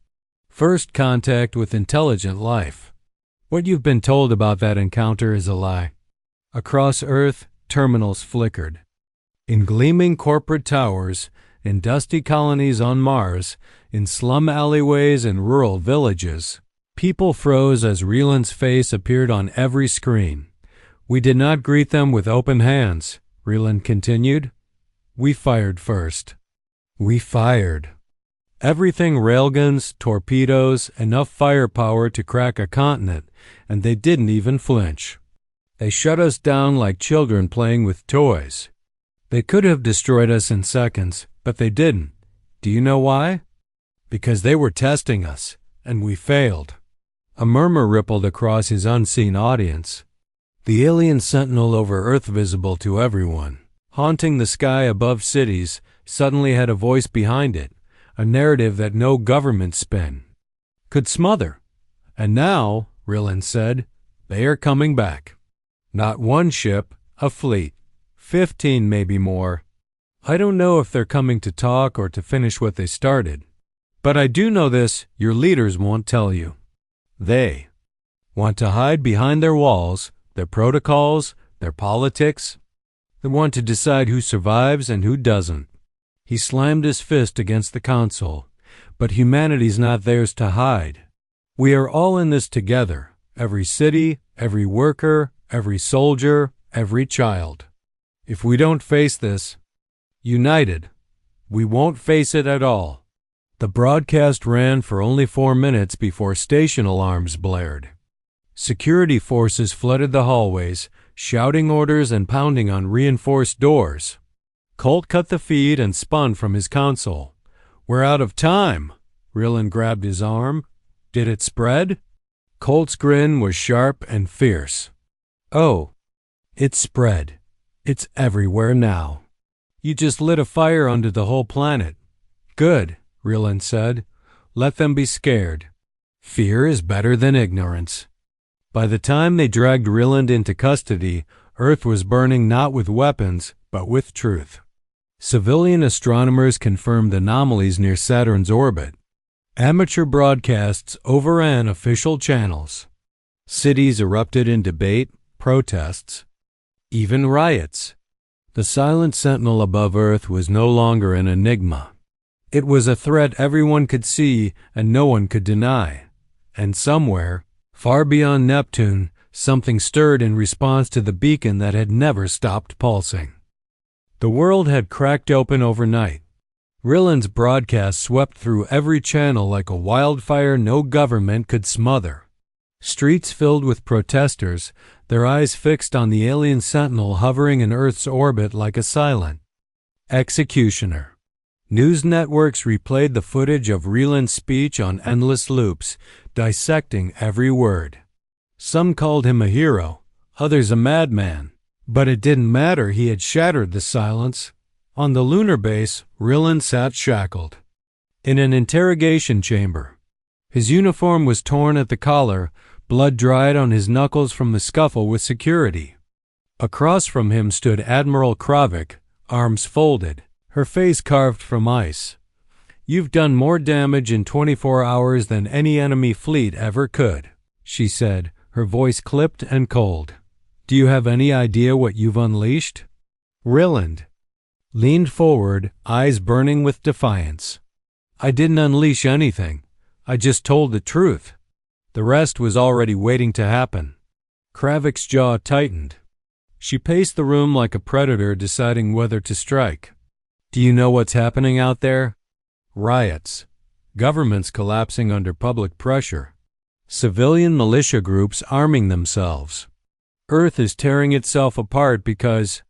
first contact with intelligent life. What you've been told about that encounter is a lie. Across Earth, terminals flickered. In gleaming corporate towers, in dusty colonies on Mars, in slum alleyways and rural villages, people froze as Ryland's face appeared on every screen. We did not greet them with open hands. Ryland continued. We fired first. We fired. Everything railguns, torpedoes, enough firepower to crack a continent, and they didn't even flinch. They shut us down like children playing with toys. They could have destroyed us in seconds, but they didn't. Do you know why? Because they were testing us, and we failed. A murmur rippled across his unseen audience. The alien sentinel over Earth, visible to everyone, haunting the sky above cities, suddenly had a voice behind it, a narrative that no government spin could smother. And now, Ryland said, they are coming back. Not one ship, a fleet. 15, maybe more. I don't know if they're coming to talk or to finish what they started. But I do know this, your leaders won't tell you. They want to hide behind their walls, their protocols, their politics. They want to decide who survives and who doesn't. He slammed his fist against the console. But humanity's not theirs to hide. We are all in this together. Every city, every worker, every soldier, every child. If we don't face this, united, we won't face it at all. The broadcast ran for only 4 minutes before station alarms blared. Security forces flooded the hallways, shouting orders and pounding on reinforced doors. Colt cut the feed and spun from his console. We're out of time. Ryland grabbed his arm. Did it spread? Colt's grin was sharp and fierce. Oh, it spread. It's everywhere now. You just lit a fire under the whole planet. Good, Ryland said. Let them be scared. Fear is better than ignorance. By the time they dragged Ryland into custody, Earth was burning not with weapons, but with truth. Civilian astronomers confirmed anomalies near Saturn's orbit. Amateur broadcasts overran official channels. Cities erupted in debate, protests, even riots. The silent sentinel above Earth was no longer an enigma. It was a threat everyone could see and no one could deny. And somewhere, far beyond Neptune, something stirred in response to the beacon that had never stopped pulsing. The world had cracked open overnight. Ryland's broadcast swept through every channel like a wildfire no government could smother. Streets filled with protesters, their eyes fixed on the alien sentinel hovering in Earth's orbit like a silent executioner. News networks replayed the footage of Ryland's speech on endless loops, dissecting every word. Some called him a hero, others a madman. But it didn't matter, he had shattered the silence. On the lunar base, Ryland sat shackled. In an interrogation chamber. His uniform was torn at the collar, blood dried on his knuckles from the scuffle with security. Across from him stood Admiral Kravik, arms folded, her face carved from ice. You've done more damage in 24 hours than any enemy fleet ever could, she said, her voice clipped and cold. Do you have any idea what you've unleashed? Ryland leaned forward, eyes burning with defiance. I didn't unleash anything. I just told the truth. The rest was already waiting to happen. Kravik's jaw tightened. She paced the room like a predator deciding whether to strike. Do you know what's happening out there? Riots. Governments collapsing under public pressure. Civilian militia groups arming themselves. Earth is tearing itself apart because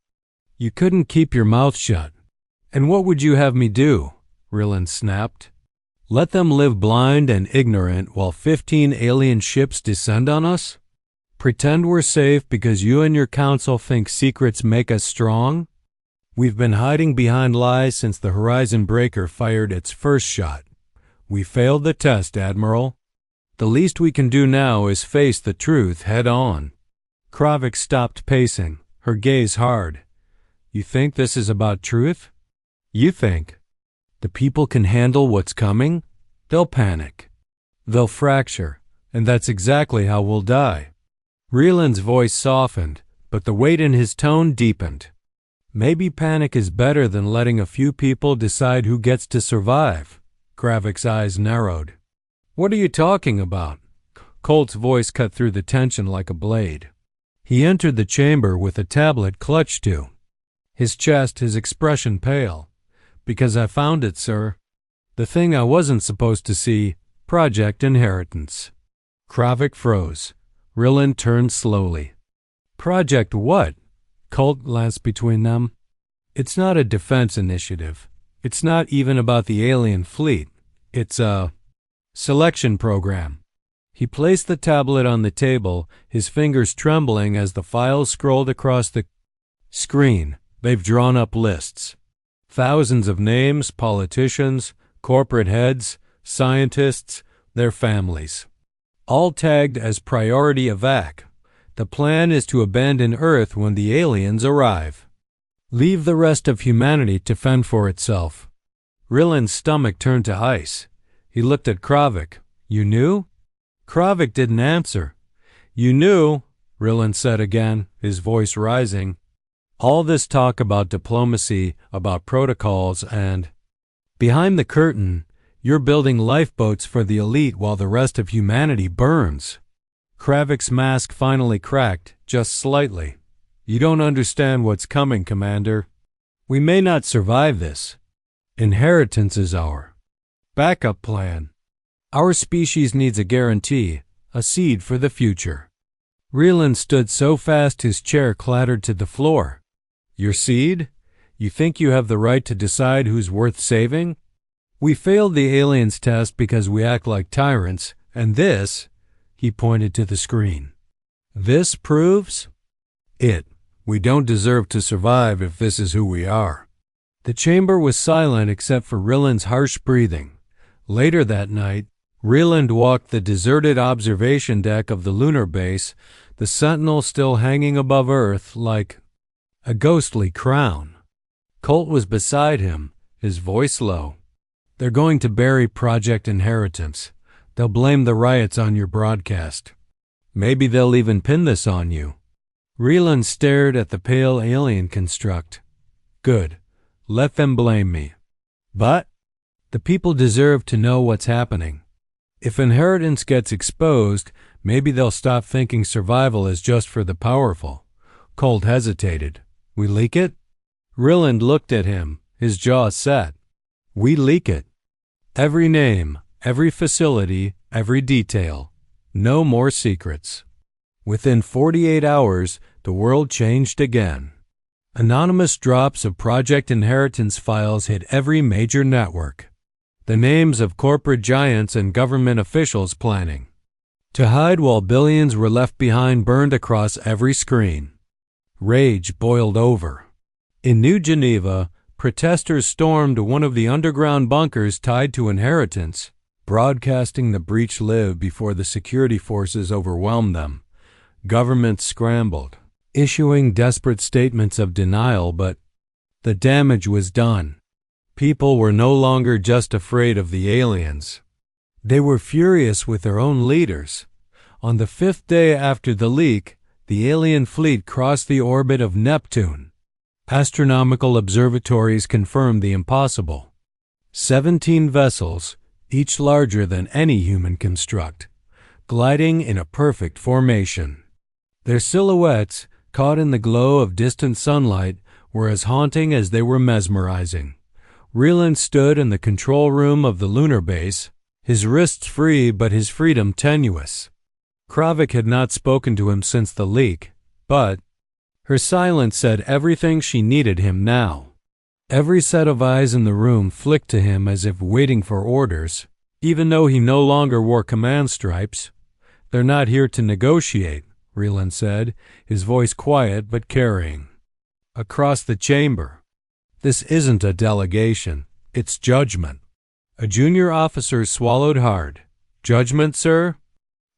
you couldn't keep your mouth shut. And what would you have me do? Ryland snapped. Let them live blind and ignorant while 15 alien ships descend on us? Pretend we're safe because you and your council think secrets make us strong? We've been hiding behind lies since the Horizon Breaker fired its first shot. We failed the test, Admiral. The least we can do now is face the truth head on. Kravik stopped pacing, her gaze hard. You think this is about truth? You think the people can handle what's coming? They'll panic. They'll fracture, and that's exactly how we'll die. Ryland's voice softened, but the weight in his tone deepened. Maybe panic is better than letting a few people decide who gets to survive. Kravik's eyes narrowed. What are you talking about? Colt's voice cut through the tension like a blade. He entered the chamber with a tablet clutched to His chest, his expression pale. "Because I found it, sir. The thing I wasn't supposed to see, Project Inheritance." Kravik froze. Ryland turned slowly. "Project what?" Colt glanced between them. "It's not a defense initiative. It's not even about the alien fleet. It's a selection program." He placed the tablet on the table, his fingers trembling as the files scrolled across the screen. "They've drawn up lists. Thousands of names, politicians, corporate heads, scientists, their families. All tagged as priority evac. The plan is to abandon Earth when the aliens arrive. Leave the rest of humanity to fend for itself." Ryland's stomach turned to ice. He looked at Kravik. "You knew?" Kravik didn't answer. "You knew," Ryland said again, his voice rising. "All this talk about diplomacy, about protocols, and behind the curtain, you're building lifeboats for the elite while the rest of humanity burns." Kravik's mask finally cracked, just slightly. "You don't understand what's coming, Commander. We may not survive this. Inheritance is our backup plan. Our species needs a guarantee, a seed for the future." Ryland stood so fast his chair clattered to the floor. "Your seed? You think you have the right to decide who's worth saving? We failed the aliens test because we act like tyrants, and this," he pointed to the screen, "this proves it. We don't deserve to survive if this is who we are." The chamber was silent except for Ryland's harsh breathing. Later that night, Ryland walked the deserted observation deck of the lunar base, the Sentinel still hanging above Earth like a ghostly crown. Colt was beside him, his voice low. "They're going to bury Project Inheritance. They'll blame the riots on your broadcast. Maybe they'll even pin this on you." Ryland stared at the pale alien construct. "Good. Let them blame me. But the people deserve to know what's happening. If Inheritance gets exposed, maybe they'll stop thinking survival is just for the powerful." Colt hesitated. "We leak it?" Ryland looked at him, his jaw set. "We leak it. Every name, every facility, every detail. No more secrets." Within 48 hours, the world changed again. Anonymous drops of Project Inheritance files hit every major network. The names of corporate giants and government officials planning to hide while billions were left behind burned across every screen. Rage boiled over. In New Geneva, protesters stormed one of the underground bunkers tied to Inheritance, broadcasting the breach live before the security forces overwhelmed them. Governments scrambled, issuing desperate statements of denial, but the damage was done. People were no longer just afraid of the aliens. They were furious with their own leaders. On the 5th day after the leak, the alien fleet crossed the orbit of Neptune. Astronomical observatories confirmed the impossible. 17 vessels, each larger than any human construct, gliding in a perfect formation. Their silhouettes, caught in the glow of distant sunlight, were as haunting as they were mesmerizing. Ryland stood in the control room of the lunar base, his wrists free but his freedom tenuous. Kravik had not spoken to him since the leak, but her silence said everything she needed him now. Every set of eyes in the room flicked to him as if waiting for orders, even though he no longer wore command stripes. "They're not here to negotiate," Ryland said, his voice quiet but carrying. Across the chamber, "This isn't a delegation, it's judgment." A junior officer swallowed hard. "Judgment, sir?"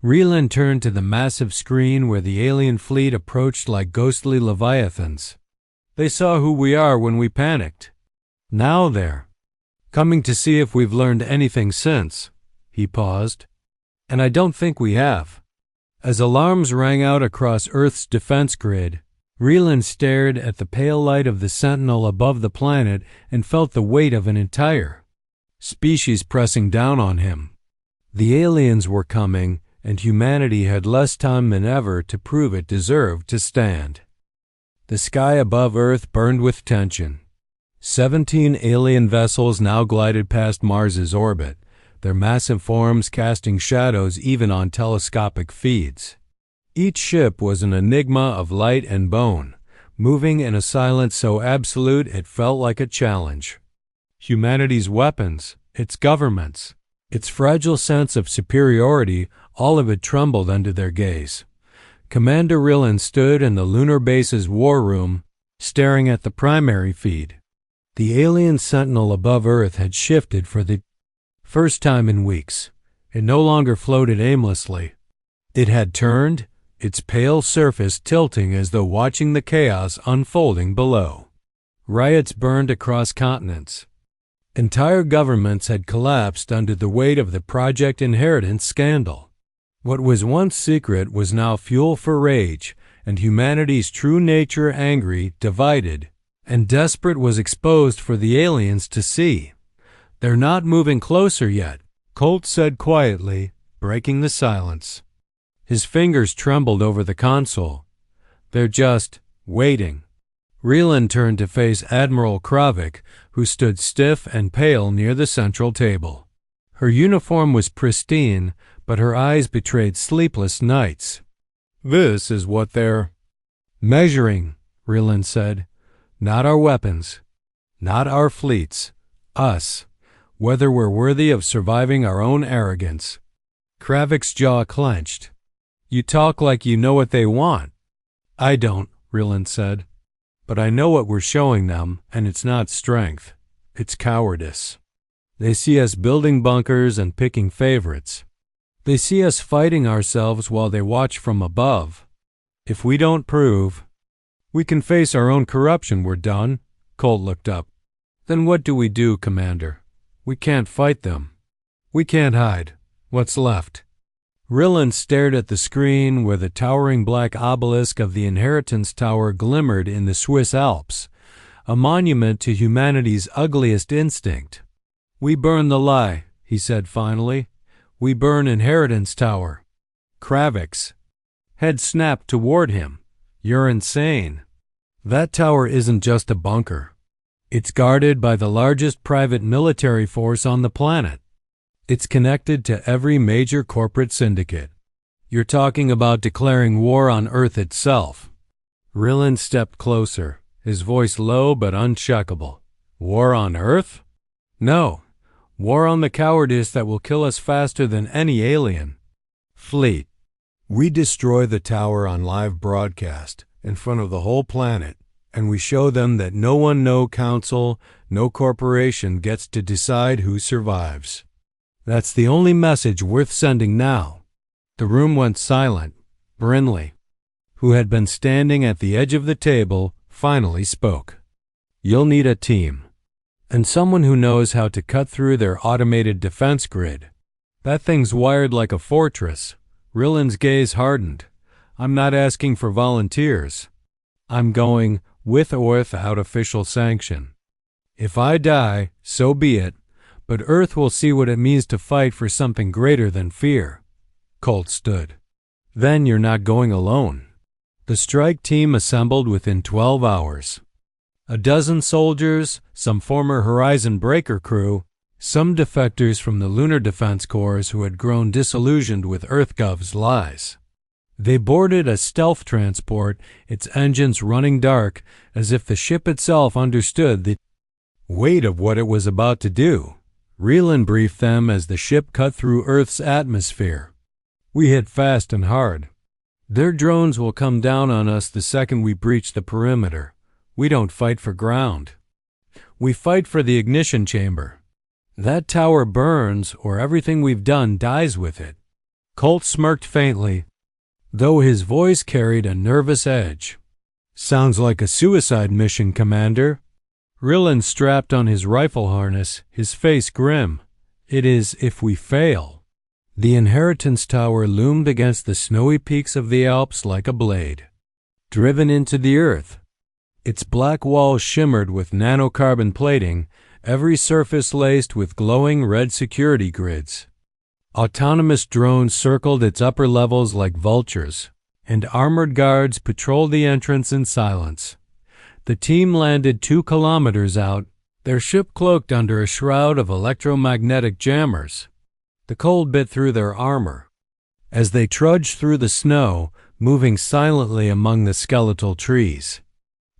Ryland turned to the massive screen where the alien fleet approached like ghostly leviathans. "They saw who we are when we panicked. Now they're coming to see if we've learned anything since." He paused. "And I don't think we have." As alarms rang out across Earth's defense grid, Ryland stared at the pale light of the Sentinel above the planet and felt the weight of an entire species pressing down on him. The aliens were coming, and humanity had less time than ever to prove it deserved to stand. The sky above Earth burned with tension. 17 alien vessels now glided past Mars's orbit, their massive forms casting shadows even on telescopic feeds. Each ship was an enigma of light and bone, moving in a silence so absolute it felt like a challenge. Humanity's weapons, its governments, its fragile sense of superiority, all of it trembled under their gaze. Commander Ryland stood in the lunar base's war room, staring at the primary feed. The alien sentinel above Earth had shifted for the first time in weeks. It no longer floated aimlessly. It had turned, its pale surface tilting as though watching the chaos unfolding below. Riots burned across continents. Entire governments had collapsed under the weight of the Project Inheritance scandal. What was once secret was now fuel for rage, and humanity's true nature, angry, divided, and desperate, was exposed for the aliens to see. "They're not moving closer yet," Colt said quietly, breaking the silence. His fingers trembled over the console. "They're just waiting." Ryland turned to face Admiral Kravik, who stood stiff and pale near the central table. Her uniform was pristine, but her eyes betrayed sleepless nights. "This is what they're measuring," Ryland said. "Not our weapons, not our fleets, us, whether we're worthy of surviving our own arrogance." Kravik's jaw clenched. "You talk like you know what they want." "I don't," Ryland said. "But I know what we're showing them, and it's not strength. It's cowardice. They see us building bunkers and picking favorites. They see us fighting ourselves while they watch from above. If we don't prove we can face our own corruption, we're done." Colt looked up. "Then what do we do, Commander? We can't fight them. We can't hide. What's left?" Ryland stared at the screen where the towering black obelisk of the Inheritance Tower glimmered in the Swiss Alps, a monument to humanity's ugliest instinct. "We burn the lie," he said finally. "We burn Inheritance Tower." Kravik's head snapped toward him. "You're insane. That tower isn't just a bunker. It's guarded by the largest private military force on the planet. It's connected to every major corporate syndicate. You're talking about declaring war on Earth itself." Ryland stepped closer, his voice low but uncheckable. "War on Earth? No. War on the cowardice that will kill us faster than any alien fleet. We destroy the tower on live broadcast in front of the whole planet, and we show them that no one, no council, no corporation gets to decide who survives. That's the only message worth sending now." The room went silent. Brinley, who had been standing at the edge of the table, finally spoke. "You'll need a team, and someone who knows how to cut through their automated defense grid. That thing's wired like a fortress." Ryland's gaze hardened. "I'm not asking for volunteers. I'm going with or without official sanction. If I die, so be it, but Earth will see what it means to fight for something greater than fear." Colt stood. "Then you're not going alone." The strike team assembled within 12 hours. A dozen soldiers, some former Horizon Breaker crew, some defectors from the Lunar Defense Corps who had grown disillusioned with EarthGov's lies. They boarded a stealth transport, its engines running dark, as if the ship itself understood the weight of what it was about to do. Ryland briefed them as the ship cut through Earth's atmosphere. "We hit fast and hard. Their drones will come down on us the second we breach the perimeter. We don't fight for ground. We fight for the ignition chamber. That tower burns, or everything we've done dies with it." Colt smirked faintly, though his voice carried a nervous edge. "Sounds like a suicide mission, Commander." Ryland strapped on his rifle harness, his face grim. "It is if we fail." The Inheritance Tower loomed against the snowy peaks of the Alps like a blade, driven into the earth. Its black walls shimmered with nanocarbon plating, every surface laced with glowing red security grids. Autonomous drones circled its upper levels like vultures, and armored guards patrolled the entrance in silence. The team landed 2 kilometers out, their ship cloaked under a shroud of electromagnetic jammers. The cold bit through their armor. As they trudged through the snow, moving silently among the skeletal trees.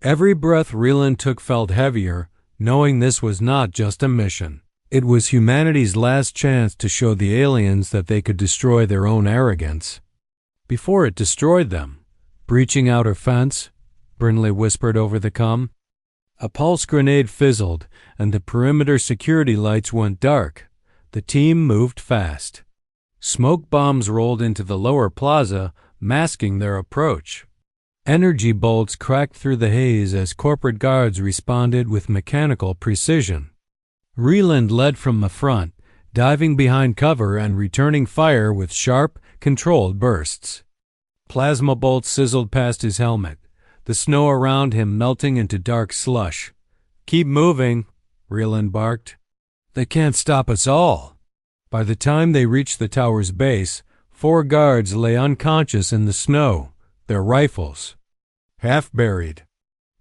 Every breath Ryland took felt heavier, knowing this was not just a mission. It was humanity's last chance to show the aliens that they could destroy their own arrogance. Before it destroyed them, breaching outer fence, Brinley whispered over the comm. A pulse grenade fizzled, and the perimeter security lights went dark. The team moved fast. Smoke bombs rolled into the lower plaza, masking their approach. Energy bolts cracked through the haze as corporate guards responded with mechanical precision. Ryland led from the front, diving behind cover and returning fire with sharp, controlled bursts. Plasma bolts sizzled past his helmet, the snow around him melting into dark slush. "Keep moving," Ryland barked. "They can't stop us all." By the time they reached the tower's base, 4 guards lay unconscious in the snow, their rifles half buried.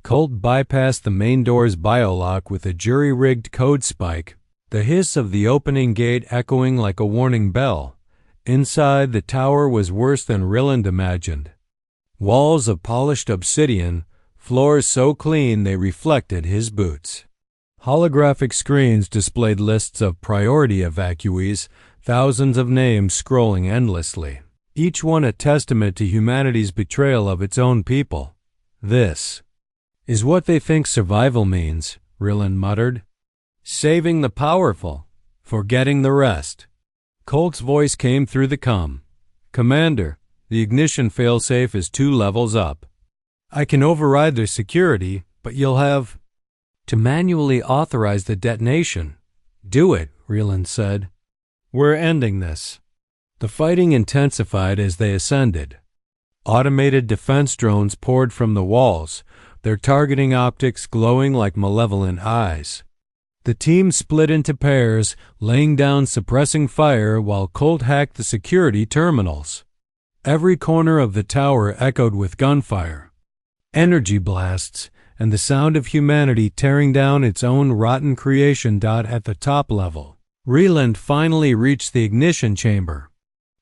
Colt bypassed the main door's biolock with a jury-rigged code spike, the hiss of the opening gate echoing like a warning bell. Inside, the tower was worse than Ryland imagined. Walls of polished obsidian, floors so clean they reflected his boots. Holographic screens displayed lists of priority evacuees, thousands of names scrolling endlessly, each one a testament to humanity's betrayal of its own people. "This is what they think survival means," Ryland muttered. "Saving the powerful, forgetting the rest." Colt's voice came through the comm. "Commander, the ignition failsafe is 2 levels up. I can override their security, but you'll have to manually authorize the detonation." "Do it," Ryland said. "We're ending this." The fighting intensified as they ascended. Automated defense drones poured from the walls, their targeting optics glowing like malevolent eyes. The team split into pairs, laying down suppressing fire while Colt hacked the security terminals. Every corner of the tower echoed with gunfire, energy blasts, and the sound of humanity tearing down its own rotten creation. At the top level, Ryland finally reached the ignition chamber,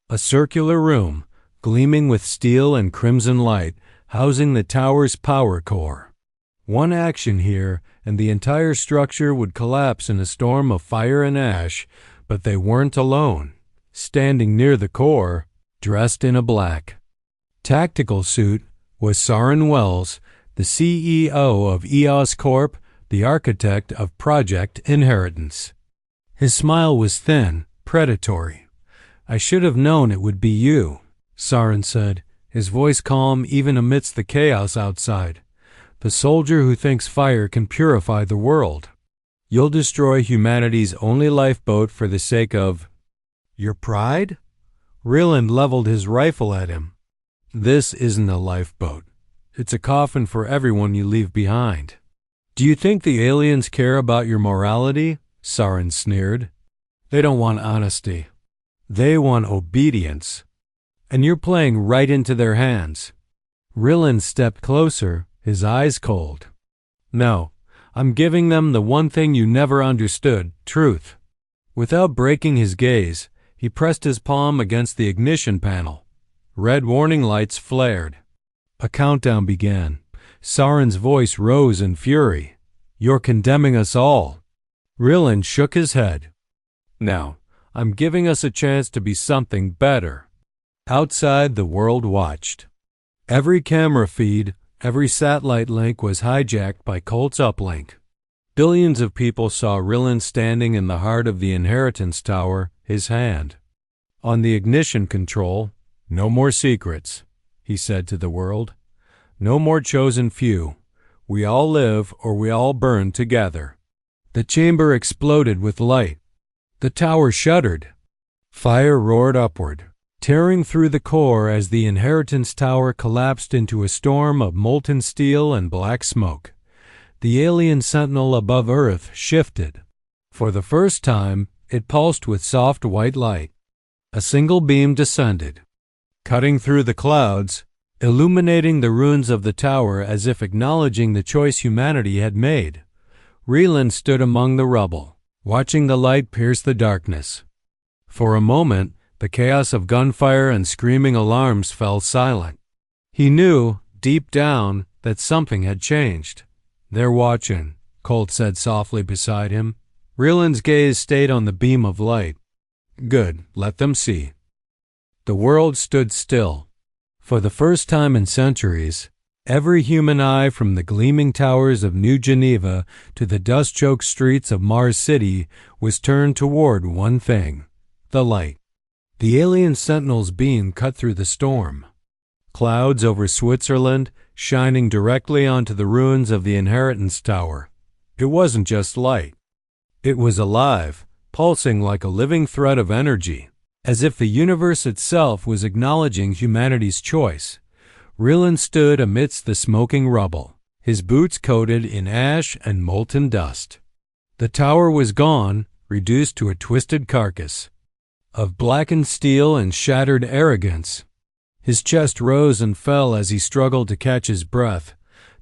a circular room, gleaming with steel and crimson light, housing the tower's power core. One action here, and the entire structure would collapse in a storm of fire and ash, but they weren't alone. Standing near the core, dressed in a black tactical suit, was Soren Wells, the CEO of EOS Corp., the architect of Project Inheritance. His smile was thin, predatory. "I should have known it would be you," Soren said, his voice calm even amidst the chaos outside. "The soldier who thinks fire can purify the world. You'll destroy humanity's only lifeboat for the sake of your pride?" Ryland leveled his rifle at him. "This isn't a lifeboat. It's a coffin for everyone you leave behind." "Do you think the aliens care about your morality?" Soren sneered. "They don't want honesty. They want obedience. And you're playing right into their hands." Ryland stepped closer, his eyes cold. "No, I'm giving them the one thing you never understood, truth." Without breaking his gaze, he pressed his palm against the ignition panel. Red warning lights flared. A countdown began. Soren's voice rose in fury. "You're condemning us all." Ryland shook his head. "No, I'm giving us a chance to be something better." Outside, the world watched. Every camera feed, every satellite link was hijacked by Colt's uplink. Billions of people saw Ryland standing in the heart of the Inheritance Tower, his hand on the ignition control. "No more secrets," he said to the world. "No more chosen few. We all live or we all burn together." The chamber exploded with light. The tower shuddered. Fire roared upward, tearing through the core as the Inheritance Tower collapsed into a storm of molten steel and black smoke. The alien sentinel above Earth shifted. For the first time, it pulsed with soft white light. A single beam descended. Cutting through the clouds, illuminating the ruins of the tower as if acknowledging the choice humanity had made. Ryland stood among the rubble, watching the light pierce the darkness. For a moment, the chaos of gunfire and screaming alarms fell silent. He knew, deep down, that something had changed. "They're watching," Colt said softly beside him. Ryland's gaze stayed on the beam of light. "Good, let them see." The world stood still. For the first time in centuries, every human eye from the gleaming towers of New Geneva to the dust-choked streets of Mars City was turned toward one thing: the light. The alien sentinel's beam cut through the storm. Clouds over Switzerland, shining directly onto the ruins of the Inheritance Tower. It wasn't just light. It was alive, pulsing like a living thread of energy, as if the universe itself was acknowledging humanity's choice. Ryland stood amidst the smoking rubble, his boots coated in ash and molten dust. The tower was gone, reduced to a twisted carcass of blackened steel and shattered arrogance. His chest rose and fell as he struggled to catch his breath,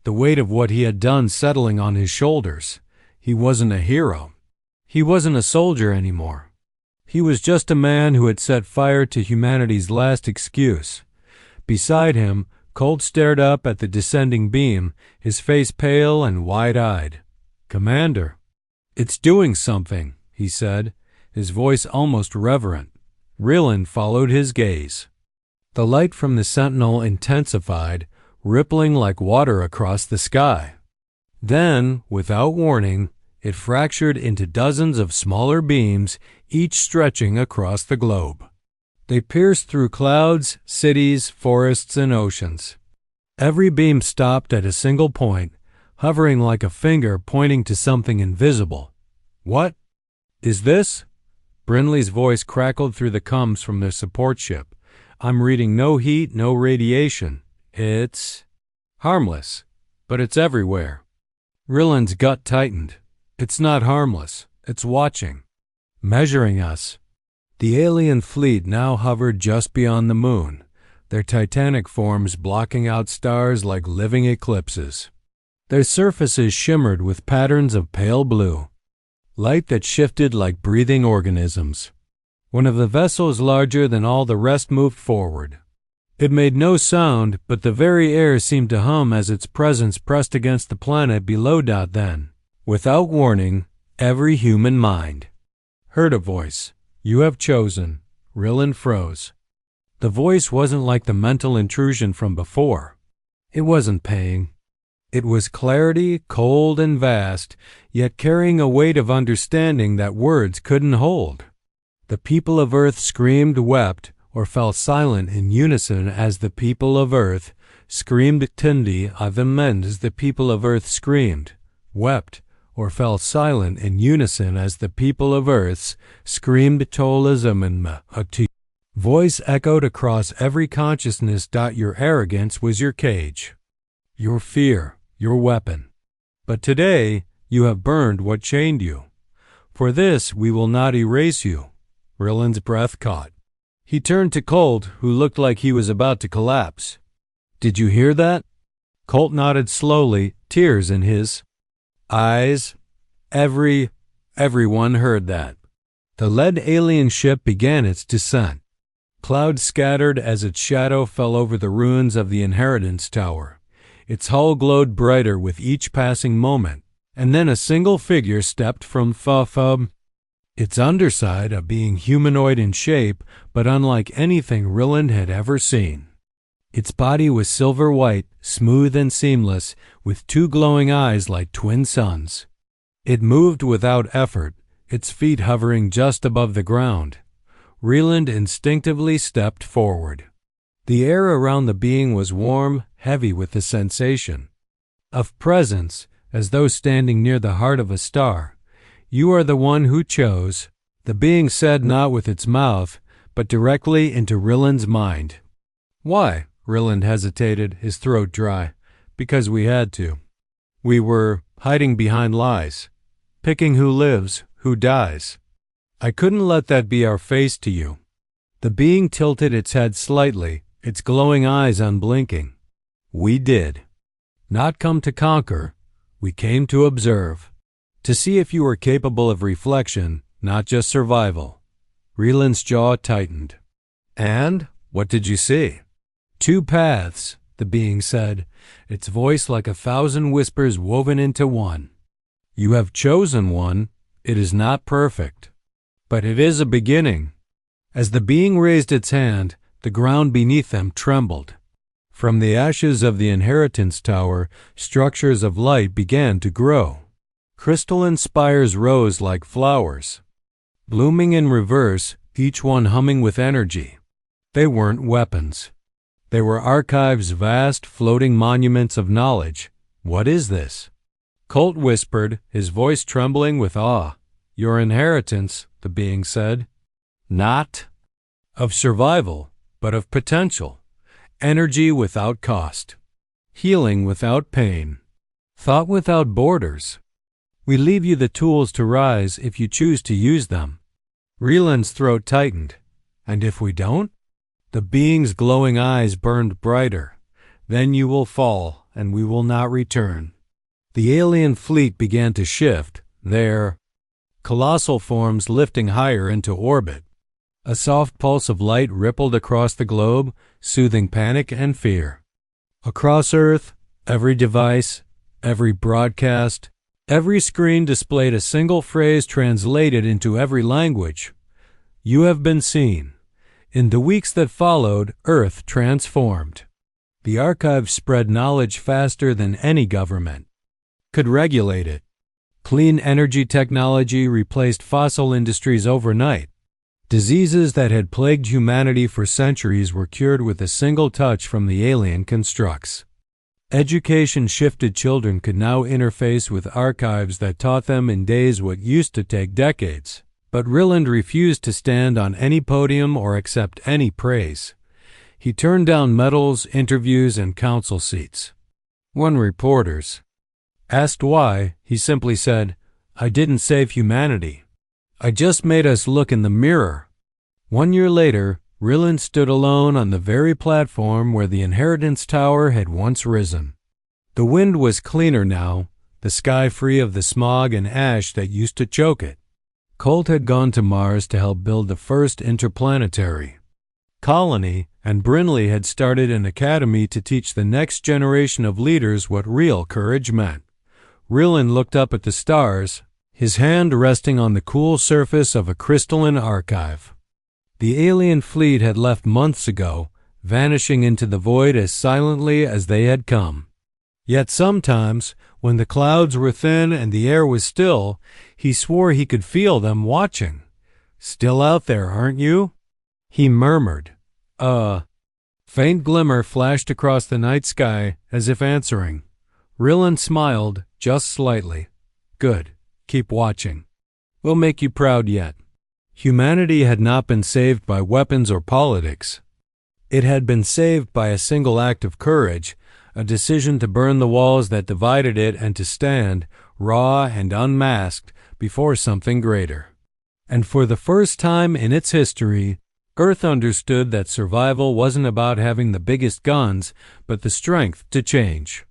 the weight of what he had done settling on his shoulders. He wasn't a hero. He wasn't a soldier anymore. He was just a man who had set fire to humanity's last excuse. Beside him, Colt stared up at the descending beam, his face pale and wide-eyed. "Commander." "It's doing something," he said, his voice almost reverent. Ryland followed his gaze. The light from the sentinel intensified, rippling like water across the sky. Then, without warning, it fractured into dozens of smaller beams, each stretching across the globe. They pierced through clouds, cities, forests, and oceans. Every beam stopped at a single point, hovering like a finger pointing to something invisible. "What is this?" Brindley's voice crackled through the coms from their support ship. "I'm reading no heat, no radiation. It's harmless, but it's everywhere." Ryland's gut tightened. "It's not harmless. It's watching. Measuring us." The alien fleet now hovered just beyond the moon, their titanic forms blocking out stars like living eclipses. Their surfaces shimmered with patterns of pale blue, light that shifted like breathing organisms. One of the vessels larger than all the rest moved forward. It made no sound, but the very air seemed to hum as its presence pressed against the planet below. Then, without warning, every human mind heard a voice. "You have chosen." Ryland froze. The voice wasn't like the mental intrusion from before. It wasn't pain. It was clarity, cold and vast, yet carrying a weight of understanding that words couldn't hold. The people of Earth screamed, wept, or fell silent in unison as the people of Earth screamed. Tindi avement as the people of Earth screamed, wept, or fell silent in unison as the people of Earth screamed. Tolazamma. Voice echoed across every consciousness. Your arrogance was your cage, your fear, your weapon. But today you have burned what chained you. For this we will not erase you. Ryland's breath caught. He turned to Colt, who looked like he was about to collapse. "Did you hear that?" Colt nodded slowly, tears in his eyes. Everyone heard that. The lead alien ship began its descent. Clouds scattered as its shadow fell over the ruins of the Inheritance Tower. Its hull glowed brighter with each passing moment, and then a single figure stepped from its underside, a being humanoid in shape, but unlike anything Ryland had ever seen. Its body was silver white, smooth and seamless, with two glowing eyes like twin suns. It moved without effort, its feet hovering just above the ground. Ryland instinctively stepped forward. The air around the being was warm, heavy with the sensation of presence, as though standing near the heart of a star. "You are the one who chose," the being said, not with its mouth, but directly into Ryland's mind. "Why?" Ryland hesitated, his throat dry. "Because we had to. We were hiding behind lies, picking who lives, who dies. I couldn't let that be our face to you." The being tilted its head slightly, its glowing eyes unblinking. We did not come to conquer, we came to observe, to see if you were capable of reflection, not just survival. Ryland's jaw tightened. And what did you see? Two paths, the being said, its voice like 1,000 whispers woven into one. You have chosen one. It is not perfect, but it is a beginning. As the being raised its hand, the ground beneath them trembled. From the ashes of the inheritance tower, structures of light began to grow. Crystalline spires rose like flowers, blooming in reverse, each one humming with energy. They weren't weapons. They were archives, vast, floating monuments of knowledge. What is this? Colt whispered, his voice trembling with awe. Your inheritance, the being said. Not of survival, but of potential. Energy without cost. Healing without pain. Thought without borders. We leave you the tools to rise if you choose to use them. Ryland's throat tightened. And if we don't? The being's glowing eyes burned brighter. Then you will fall, and we will not return. The alien fleet began to shift, their colossal forms lifting higher into orbit. A soft pulse of light rippled across the globe, soothing panic and fear. Across Earth, every device, every broadcast, every screen displayed a single phrase translated into every language. You have been seen. In the weeks that followed, Earth transformed. The archive spread knowledge faster than any government could regulate it. Clean energy technology replaced fossil industries overnight. Diseases that had plagued humanity for centuries were cured with a single touch from the alien constructs. Education-shifted children could now interface with archives that taught them in days what used to take decades. But Ryland refused to stand on any podium or accept any praise. He turned down medals, interviews, and council seats. When reporters asked why, he simply said, I didn't save humanity. I just made us look in the mirror. 1 year later, Ryland stood alone on the very platform where the inheritance tower had once risen. The wind was cleaner now, the sky free of the smog and ash that used to choke it. Colt had gone to Mars to help build the first interplanetary colony, and Brinley had started an academy to teach the next generation of leaders what real courage meant. Ryland looked up at the stars, his hand resting on the cool surface of a crystalline archive. The alien fleet had left months ago, vanishing into the void as silently as they had come. Yet sometimes, when the clouds were thin and the air was still, he swore he could feel them watching. Still out there, aren't you? He murmured. Faint glimmer flashed across the night sky as if answering. Ryland smiled, just slightly. Good. Keep watching. We'll make you proud yet. Humanity had not been saved by weapons or politics. It had been saved by a single act of courage, a decision to burn the walls that divided it and to stand, raw and unmasked, before something greater. And for the first time in its history, Earth understood that survival wasn't about having the biggest guns, but the strength to change.